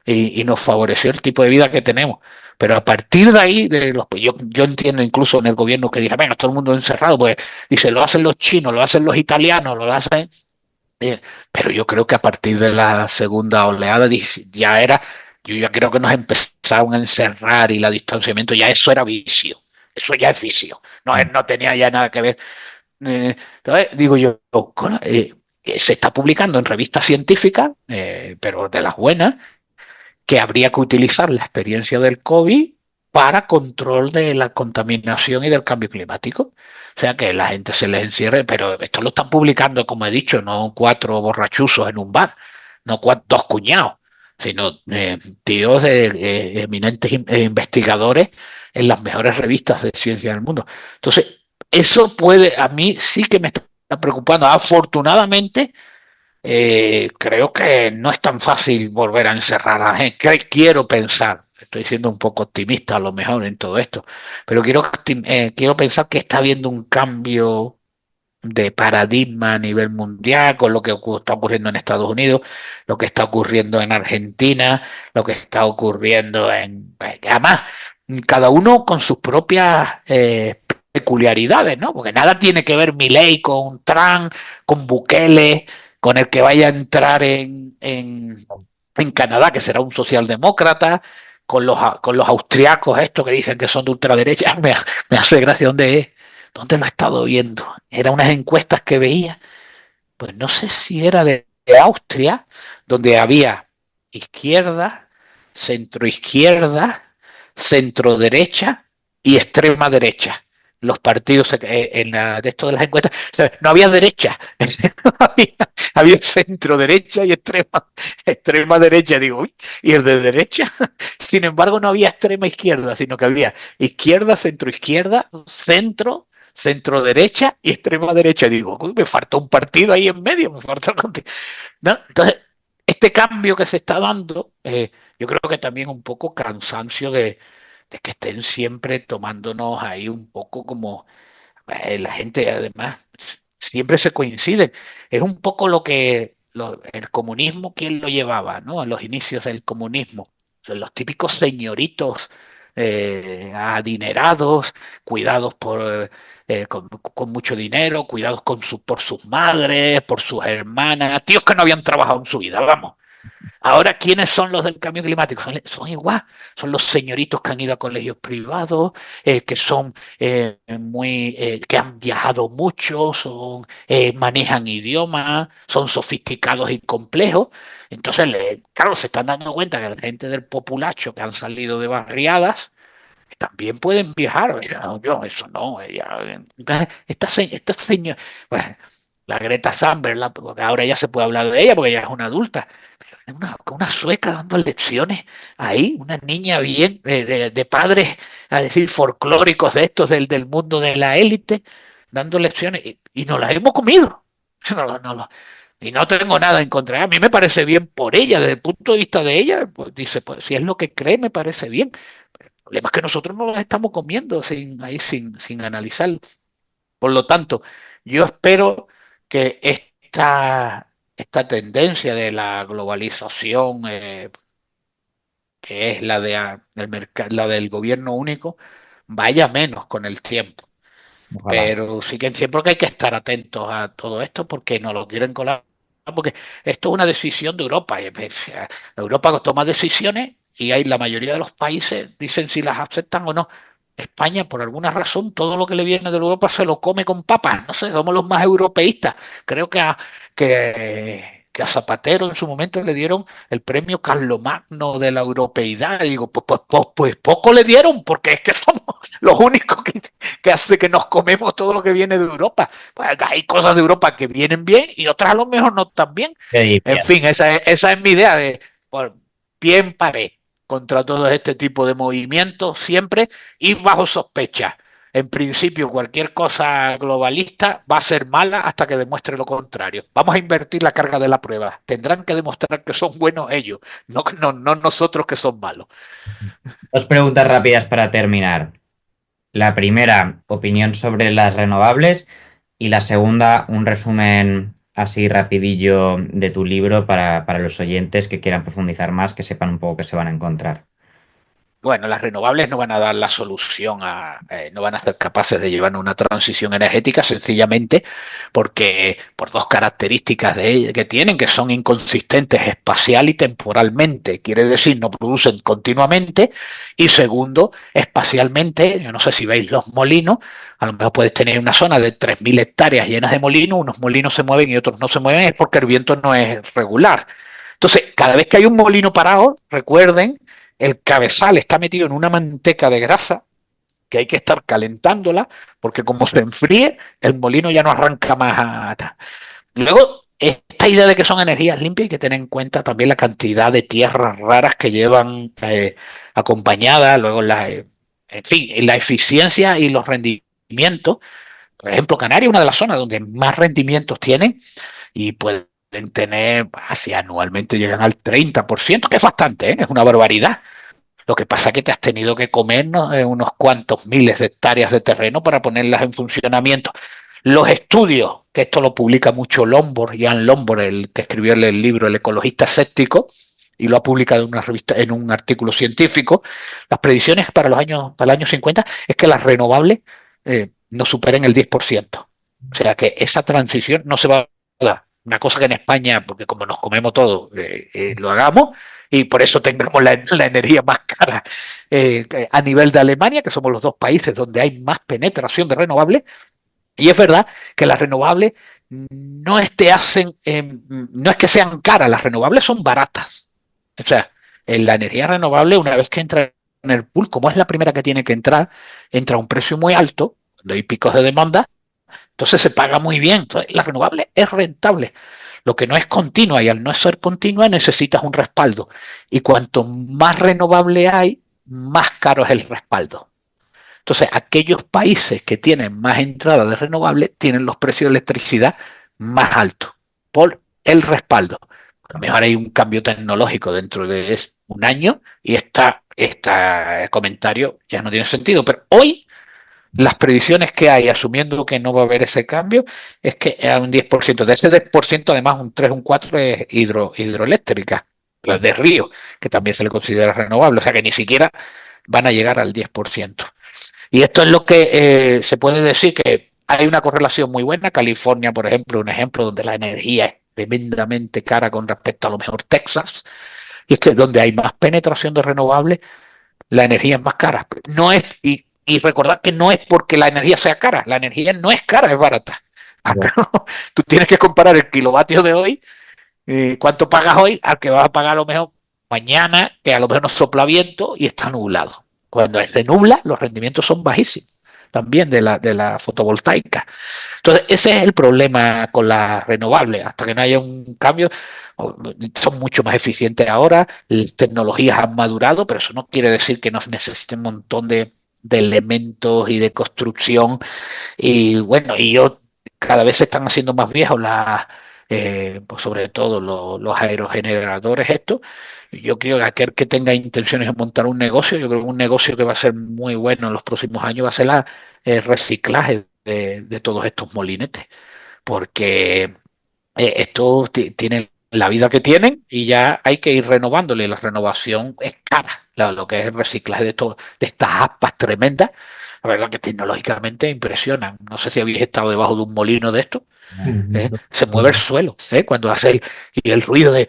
y nos favoreció el tipo de vida que tenemos. Pero a partir de ahí, yo entiendo incluso en el gobierno que dice, venga, todo el mundo encerrado, pues dice, lo hacen los chinos, lo hacen los italianos, lo hacen. Pero yo creo que a partir de la segunda oleada yo ya creo que nos empezaron a encerrar y la distanciamiento, ya eso era vicio, eso ya es vicio, no tenía ya nada que ver. Entonces, digo yo, se está publicando en revistas científicas, pero de las buenas, que habría que utilizar la experiencia del COVID para control de la contaminación y del cambio climático. O sea, que la gente se les encierre, pero esto lo están publicando, como he dicho, no 4 borrachuzos en un bar, no 2 cuñados, sino tíos eminentes investigadores en las mejores revistas de ciencia del mundo. Entonces, eso puede, a mí sí que me está preocupando. Afortunadamente, creo que no es tan fácil volver a encerrar a la gente. Quiero pensar, estoy siendo un poco optimista a lo mejor en todo esto, pero quiero pensar que está habiendo un cambio de paradigma a nivel mundial con lo que está ocurriendo en Estados Unidos, lo que está ocurriendo en Argentina, lo que está ocurriendo además, cada uno con sus propias peculiaridades, ¿no? Porque nada tiene que ver Milei con Trump, con Bukele, con el que vaya a entrar en Canadá, que será un socialdemócrata, con los austriacos estos que dicen que son de ultraderecha. Me hace gracia dónde lo he estado viendo. Eran unas encuestas que veía, pues no sé si era de Austria, donde había izquierda, centroizquierda, centroderecha y extrema derecha. Los partidos de esto de las encuestas, o sea, no había derecha, había centro derecha y extrema derecha, digo, uy, y el de derecha, sin embargo no había extrema izquierda, sino que había izquierda, centro izquierda, centro derecha y extrema derecha. Digo, uy, me falta un partido ahí en medio, ¿no? Entonces, este cambio que se está dando, yo creo que también un poco cansancio de que estén siempre tomándonos ahí un poco como la gente, además, siempre se coinciden. Es un poco el comunismo, ¿quién lo llevaba, ¿no? A los inicios del comunismo. O sea, los típicos señoritos adinerados, cuidados con mucho dinero, cuidados por sus madres, por sus hermanas, tíos que no habían trabajado en su vida, vamos. Ahora, ¿quiénes son los del cambio climático? Son igual, son los señoritos que han ido a colegios privados, que son que han viajado mucho, manejan idiomas, son sofisticados y complejos. Entonces, claro, se están dando cuenta que la gente del populacho que han salido de barriadas también pueden viajar. Yo, eso no. Esta señora, pues, la Greta Thunberg, porque ahora ya se puede hablar de ella porque ella es una adulta. Una sueca dando lecciones ahí, una niña bien de padres, a decir, folclóricos de estos del mundo de la élite, dando lecciones y nos las hemos comido. Y no tengo nada en contra. A mí me parece bien por ella, desde el punto de vista de ella, pues, dice, pues si es lo que cree, me parece bien. El problema es que nosotros no las estamos comiendo sin analizar. Por lo tanto, yo espero que esta tendencia de la globalización, que es la del gobierno único, vaya menos con el tiempo. Ojalá. Pero sí que siempre que hay que estar atentos a todo esto porque no lo quieren colar, porque esto es una decisión de Europa. Europa toma decisiones y hay la mayoría de los países dicen si las aceptan o no. España, por alguna razón, todo lo que le viene de Europa se lo come con papas. No sé, somos los más europeístas. Creo que a Zapatero en su momento le dieron el premio Carlomagno de la europeidad. Y digo, pues poco le dieron, porque es que somos los únicos que hace que nos comemos todo lo que viene de Europa. Pues hay cosas de Europa que vienen bien y otras a lo mejor no tan bien. En fin, esa es mi idea de bien paré contra todo este tipo de movimientos siempre y bajo sospecha. En principio, cualquier cosa globalista va a ser mala hasta que demuestre lo contrario. Vamos a invertir la carga de la prueba. Tendrán que demostrar que son buenos ellos, no nosotros que son malos. 2 preguntas rápidas para terminar. La primera, opinión sobre las renovables, y la segunda, un resumen así rapidillo de tu libro para los oyentes que quieran profundizar más, que sepan un poco qué se van a encontrar. Bueno, las renovables no van a dar la solución no van a ser capaces de llevar una transición energética sencillamente porque por 2 características que tienen, que son inconsistentes espacial y temporalmente. Quiere decir, no producen continuamente. Y segundo, espacialmente, yo no sé si veis los molinos, a lo mejor puedes tener una zona de 3.000 hectáreas llenas de molinos, unos molinos se mueven y otros no se mueven, es porque el viento no es regular. Entonces, cada vez que hay un molino parado, recuerden, el cabezal está metido en una manteca de grasa que hay que estar calentándola, porque como se enfríe, el molino ya no arranca más atrás. Luego, esta idea de que son energías limpias, hay que tener en cuenta también la cantidad de tierras raras que llevan acompañadas, luego en fin, la eficiencia y los rendimientos. Por ejemplo, Canarias es una de las zonas donde más rendimientos tienen y pueden tener, si anualmente llegan al 30%, que es bastante, es una barbaridad. Lo que pasa es que te has tenido que comer, ¿no?, unos cuantos miles de hectáreas de terreno para ponerlas en funcionamiento. Los estudios, que esto lo publica mucho Lombard, Jan Lombard, el que escribió el libro El ecologista escéptico, y lo ha publicado en una revista, en un artículo científico, las predicciones para el año 50 es que las renovables no superen el 10%. O sea que esa transición no se va a dar. Una cosa que en España, porque como nos comemos todo, lo hagamos, y por eso tengamos la energía más cara a nivel de Alemania, que somos los dos países donde hay más penetración de renovables. Y es verdad que las renovables no es que sean caras, las renovables son baratas. O sea, en la energía renovable, una vez que entra en el pool, como es la primera que tiene que entrar, entra a un precio muy alto, cuando hay picos de demanda, entonces se paga muy bien. Entonces, la renovable es rentable. Lo que no es continua, y al no ser continua necesitas un respaldo. Y cuanto más renovable hay, más caro es el respaldo. Entonces, aquellos países que tienen más entrada de renovables tienen los precios de electricidad más altos por el respaldo. A lo mejor hay un cambio tecnológico dentro de un año y este comentario ya no tiene sentido. Pero hoy las predicciones que hay, asumiendo que no va a haber ese cambio, es que a un 10%. De ese 10%, además, un 3, un 4 es hidroeléctrica, las de río, que también se le considera renovable. O sea que ni siquiera van a llegar al 10%. Y esto es lo que se puede decir que hay una correlación muy buena. California, por ejemplo, un ejemplo donde la energía es tremendamente cara con respecto a lo mejor Texas, y es que donde hay más penetración de renovables, la energía es más cara. No es, y recordad que no es porque la energía sea cara, la energía no es cara, es barata. Tú tienes que comparar el kilovatio de hoy, cuánto pagas hoy, al que vas a pagar a lo mejor mañana, que a lo mejor no sopla viento y está nublado. Cuando se nubla, los rendimientos son bajísimos, también de la fotovoltaica. Entonces, ese es el problema con las renovables. Hasta que no haya un cambio, son mucho más eficientes ahora, las tecnologías han madurado, pero eso no quiere decir que no necesiten un montón de elementos y de construcción. Y bueno, cada vez se están haciendo más viejos pues sobre todo los aerogeneradores estos. Yo creo que aquel que tenga intenciones de montar un negocio, yo creo que un negocio que va a ser muy bueno en los próximos años va a ser el reciclaje de todos estos molinetes, porque estos tienen la vida que tienen y ya hay que ir renovándole. La renovación es cara, lo que es el reciclaje de estas aspas tremendas. La verdad que tecnológicamente impresionan. No sé si habéis estado debajo de un molino de esto. Se mueve el suelo cuando hace y el ruido de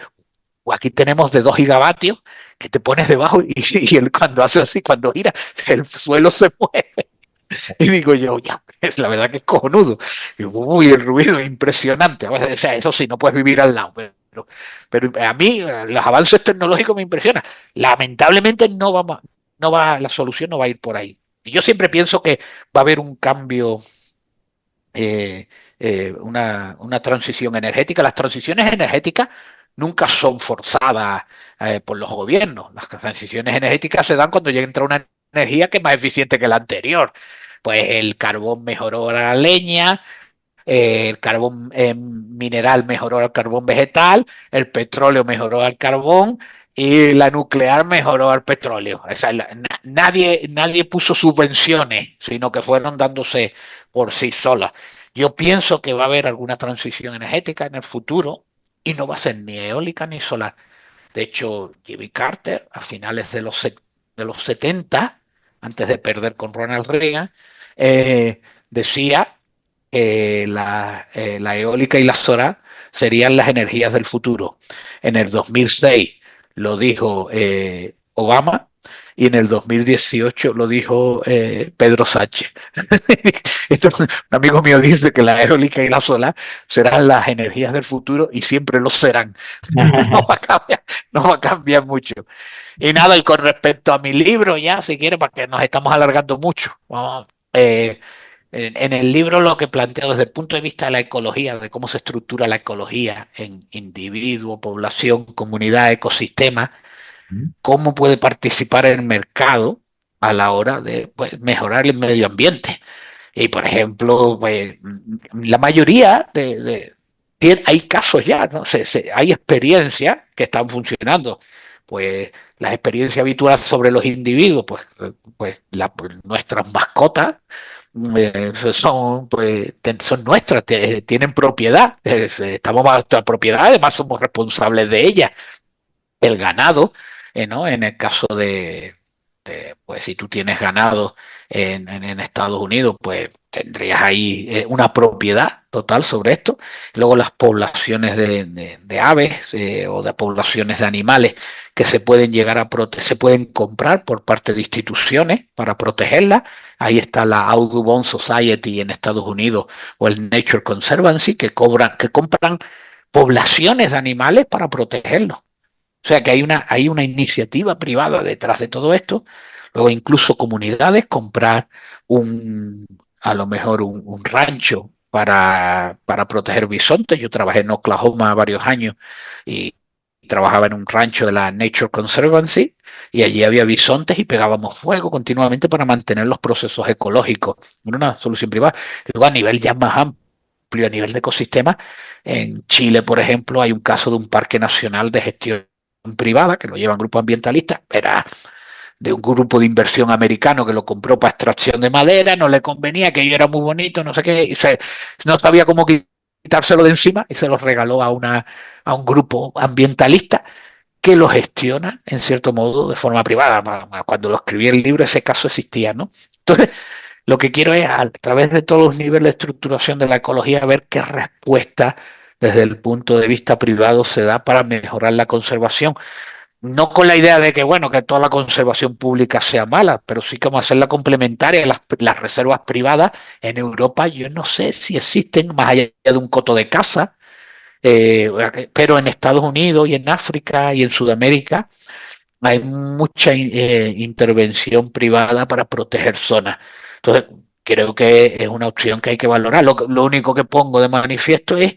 aquí tenemos de 2 gigavatios que te pones debajo y cuando hace así, cuando gira, el suelo se mueve. Y digo yo, ya, es la verdad que es cojonudo. Y uy, el ruido es impresionante. O sea, eso sí, no puedes vivir al lado. Pero a mí los avances tecnológicos me impresionan. Lamentablemente la solución no va a ir por ahí. Y yo siempre pienso que va a haber un cambio, una transición energética. Las transiciones energéticas nunca son forzadas por los gobiernos. Las transiciones energéticas se dan cuando ya entra una energía que es más eficiente que la anterior. Pues el carbón mejoró a la leña, el carbón mineral mejoró al carbón vegetal, el petróleo mejoró al carbón y la nuclear mejoró al petróleo. O sea, nadie puso subvenciones, sino que fueron dándose por sí solas. Yo pienso que va a haber alguna transición energética en el futuro y no va a ser ni eólica ni solar. De hecho, Jimmy Carter, a finales de los 70, antes de perder con Ronald Reagan, decía que la eólica y la solar serían las energías del futuro. En el 2006 lo dijo Obama y en el 2018 lo dijo Pedro Sánchez. Entonces, un amigo mío dice que la eólica y la solar serán las energías del futuro y siempre lo serán. No va a cambiar, no va a cambiar mucho. Y nada, y con respecto a mi libro, ya, si quiere, para que nos estamos alargando mucho. Vamos, en el libro lo que planteo desde el punto de vista de la ecología, de cómo se estructura la ecología en individuo, población, comunidad, ecosistema, cómo puede participar el mercado a la hora de pues, mejorar el medio ambiente. Y por ejemplo, pues, la mayoría hay casos ya, ¿no? Hay experiencias que están funcionando. Pues las experiencias habituales sobre los individuos, pues nuestras mascotas son nuestras, tienen propiedad, estamos bajo nuestra propiedad, además somos responsables de ellas. El ganado, ¿no? En el caso pues si tú tienes ganado en Estados Unidos, pues tendrías ahí una propiedad total sobre esto. Luego las poblaciones de aves o de poblaciones de animales que se pueden llegar a se pueden comprar por parte de instituciones para protegerlas. Ahí está la Audubon Society en Estados Unidos o el Nature Conservancy que compran poblaciones de animales para protegerlos. O sea que hay una iniciativa privada detrás de todo esto. Luego incluso comunidades comprar a lo mejor un rancho para proteger bisontes. Yo trabajé en Oklahoma varios años y trabajaba en un rancho de la Nature Conservancy y allí había bisontes y pegábamos fuego continuamente para mantener los procesos ecológicos. Una solución privada. Luego a nivel ya más amplio, a nivel de ecosistema, en Chile, por ejemplo, hay un caso de un parque nacional de gestión privada, que lo llevan grupos ambientalistas, era de un grupo de inversión americano que lo compró para extracción de madera, no le convenía, que yo era muy bonito, no sé qué, y no sabía cómo quitárselo de encima y se los regaló a un grupo ambientalista que lo gestiona, en cierto modo, de forma privada. Cuando lo escribí el libro, ese caso existía, ¿no? Entonces, lo que quiero es, a través de todos los niveles de estructuración de la ecología, ver qué respuesta desde el punto de vista privado se da para mejorar la conservación. No con la idea de que, bueno, que toda la conservación pública sea mala, pero sí como hacerla complementaria. Las reservas privadas en Europa, yo no sé si existen más allá de un coto de caza, pero en Estados Unidos y en África y en Sudamérica hay mucha intervención privada para proteger zonas. Entonces, creo que es una opción que hay que valorar. Lo único que pongo de manifiesto es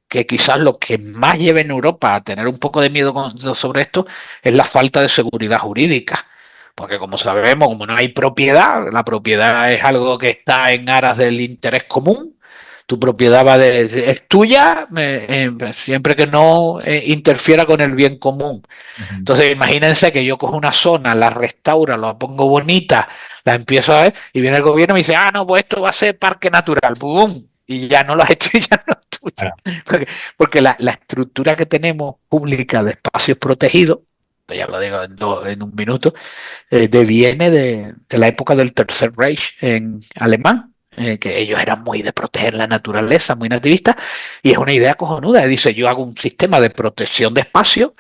que quizás lo que más lleve en Europa a tener un poco de miedo sobre esto es la falta de seguridad jurídica. Porque como sabemos, como no hay propiedad, la propiedad es algo que está en aras del interés común. Tu propiedad es tuya siempre que no interfiera con el bien común. Entonces imagínense que yo cojo una zona, la restauro, la pongo bonita, la empiezo a ver y viene el gobierno y me dice, no, pues esto va a ser parque natural, ¡pum! Y ya no lo has hecho, ya no es tuyo. Claro. Porque la estructura que tenemos pública de espacios protegidos, ya lo digo en un minuto, deviene de la época del Tercer Reich en alemán, que ellos eran muy de proteger la naturaleza, muy nativistas, y es una idea cojonuda. Dice, yo hago un sistema de protección de espacios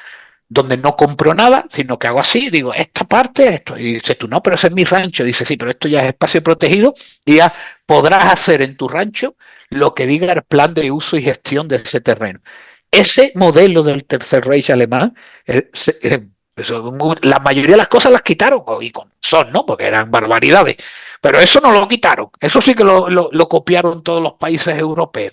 donde no compro nada, sino que hago así, digo, esta parte, esto, y dices tú, no, pero ese es mi rancho, dice, sí, pero esto ya es espacio protegido, y ya podrás hacer en tu rancho lo que diga el plan de uso y gestión de ese terreno. Ese modelo del Tercer Reich alemán, la mayoría de las cosas las quitaron, y con son, ¿no? Porque eran barbaridades, pero eso no lo quitaron, eso sí que lo copiaron todos los países europeos.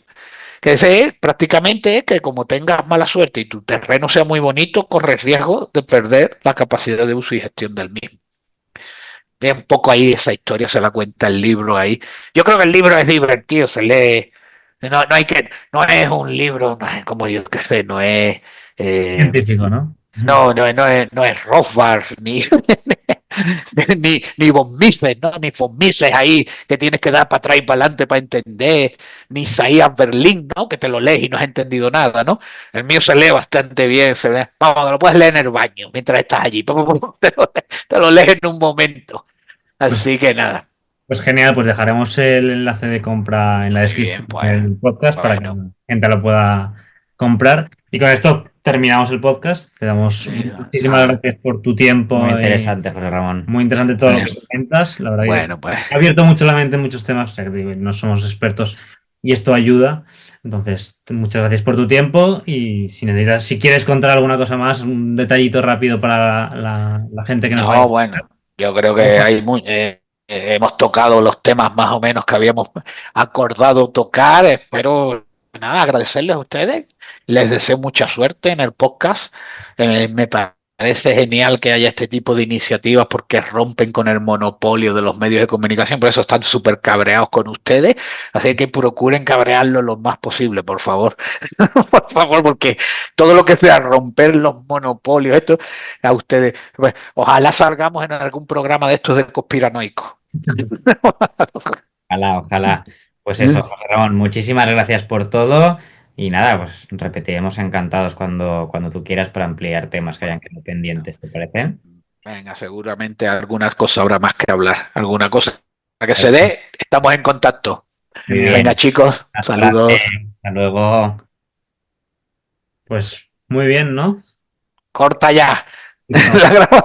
Que ese prácticamente es que como tengas mala suerte y tu terreno sea muy bonito, corres riesgo de perder la capacidad de uso y gestión del mismo. Ve un poco ahí esa historia, se la cuenta el libro ahí. Yo creo que el libro es divertido, se lee. No es un libro, no es como yo que sé, no es científico, ¿no? No es Rothbard, ni von Mises, ¿no? Ni von Mises ahí que tienes que dar para atrás y para adelante para entender, ni Isaías Berlín, ¿no? Que te lo lees y no has entendido nada, ¿no? El mío se lee bastante bien, vamos, lo puedes leer en el baño mientras estás allí, te lo lees en un momento. Así que nada. Pues genial, pues dejaremos el enlace de compra en la descripción del podcast para que la gente lo pueda comprar. Y con esto terminamos el podcast. Te damos muchísimas gracias por tu tiempo. Muy interesante, José Ramón. Muy interesante todo lo que comentas. La verdad Bueno, que pues ha abierto mucho la mente en muchos temas. O sea, que digo, no somos expertos y esto ayuda. Entonces, muchas gracias por tu tiempo. Y si quieres contar alguna cosa más, un detallito rápido para la gente que nos vaya. no, bueno, yo creo que hemos tocado los temas más o menos que habíamos acordado tocar. Espero, nada, agradecerles a ustedes. Les deseo mucha suerte en el podcast. Me parece genial que haya este tipo de iniciativas porque rompen con el monopolio de los medios de comunicación. Por eso están súper cabreados con ustedes. Así que procuren cabrearlo lo más posible, por favor. Por favor, porque todo lo que sea romper los monopolios, esto a ustedes. Pues, ojalá salgamos en algún programa de estos de conspiranoicos. Ojalá, ojalá. Pues eso, José Ramón, muchísimas gracias por todo. Y nada, pues repetiremos encantados cuando tú quieras para ampliar temas que hayan quedado pendientes, ¿te parece? Venga, seguramente algunas cosas habrá más que hablar. Alguna cosa que se dé, estamos en contacto. Muy Venga, bien. chicos, Hasta saludos. hasta luego. Pues muy bien, ¿no? Corta ya. Listo. La grabamos.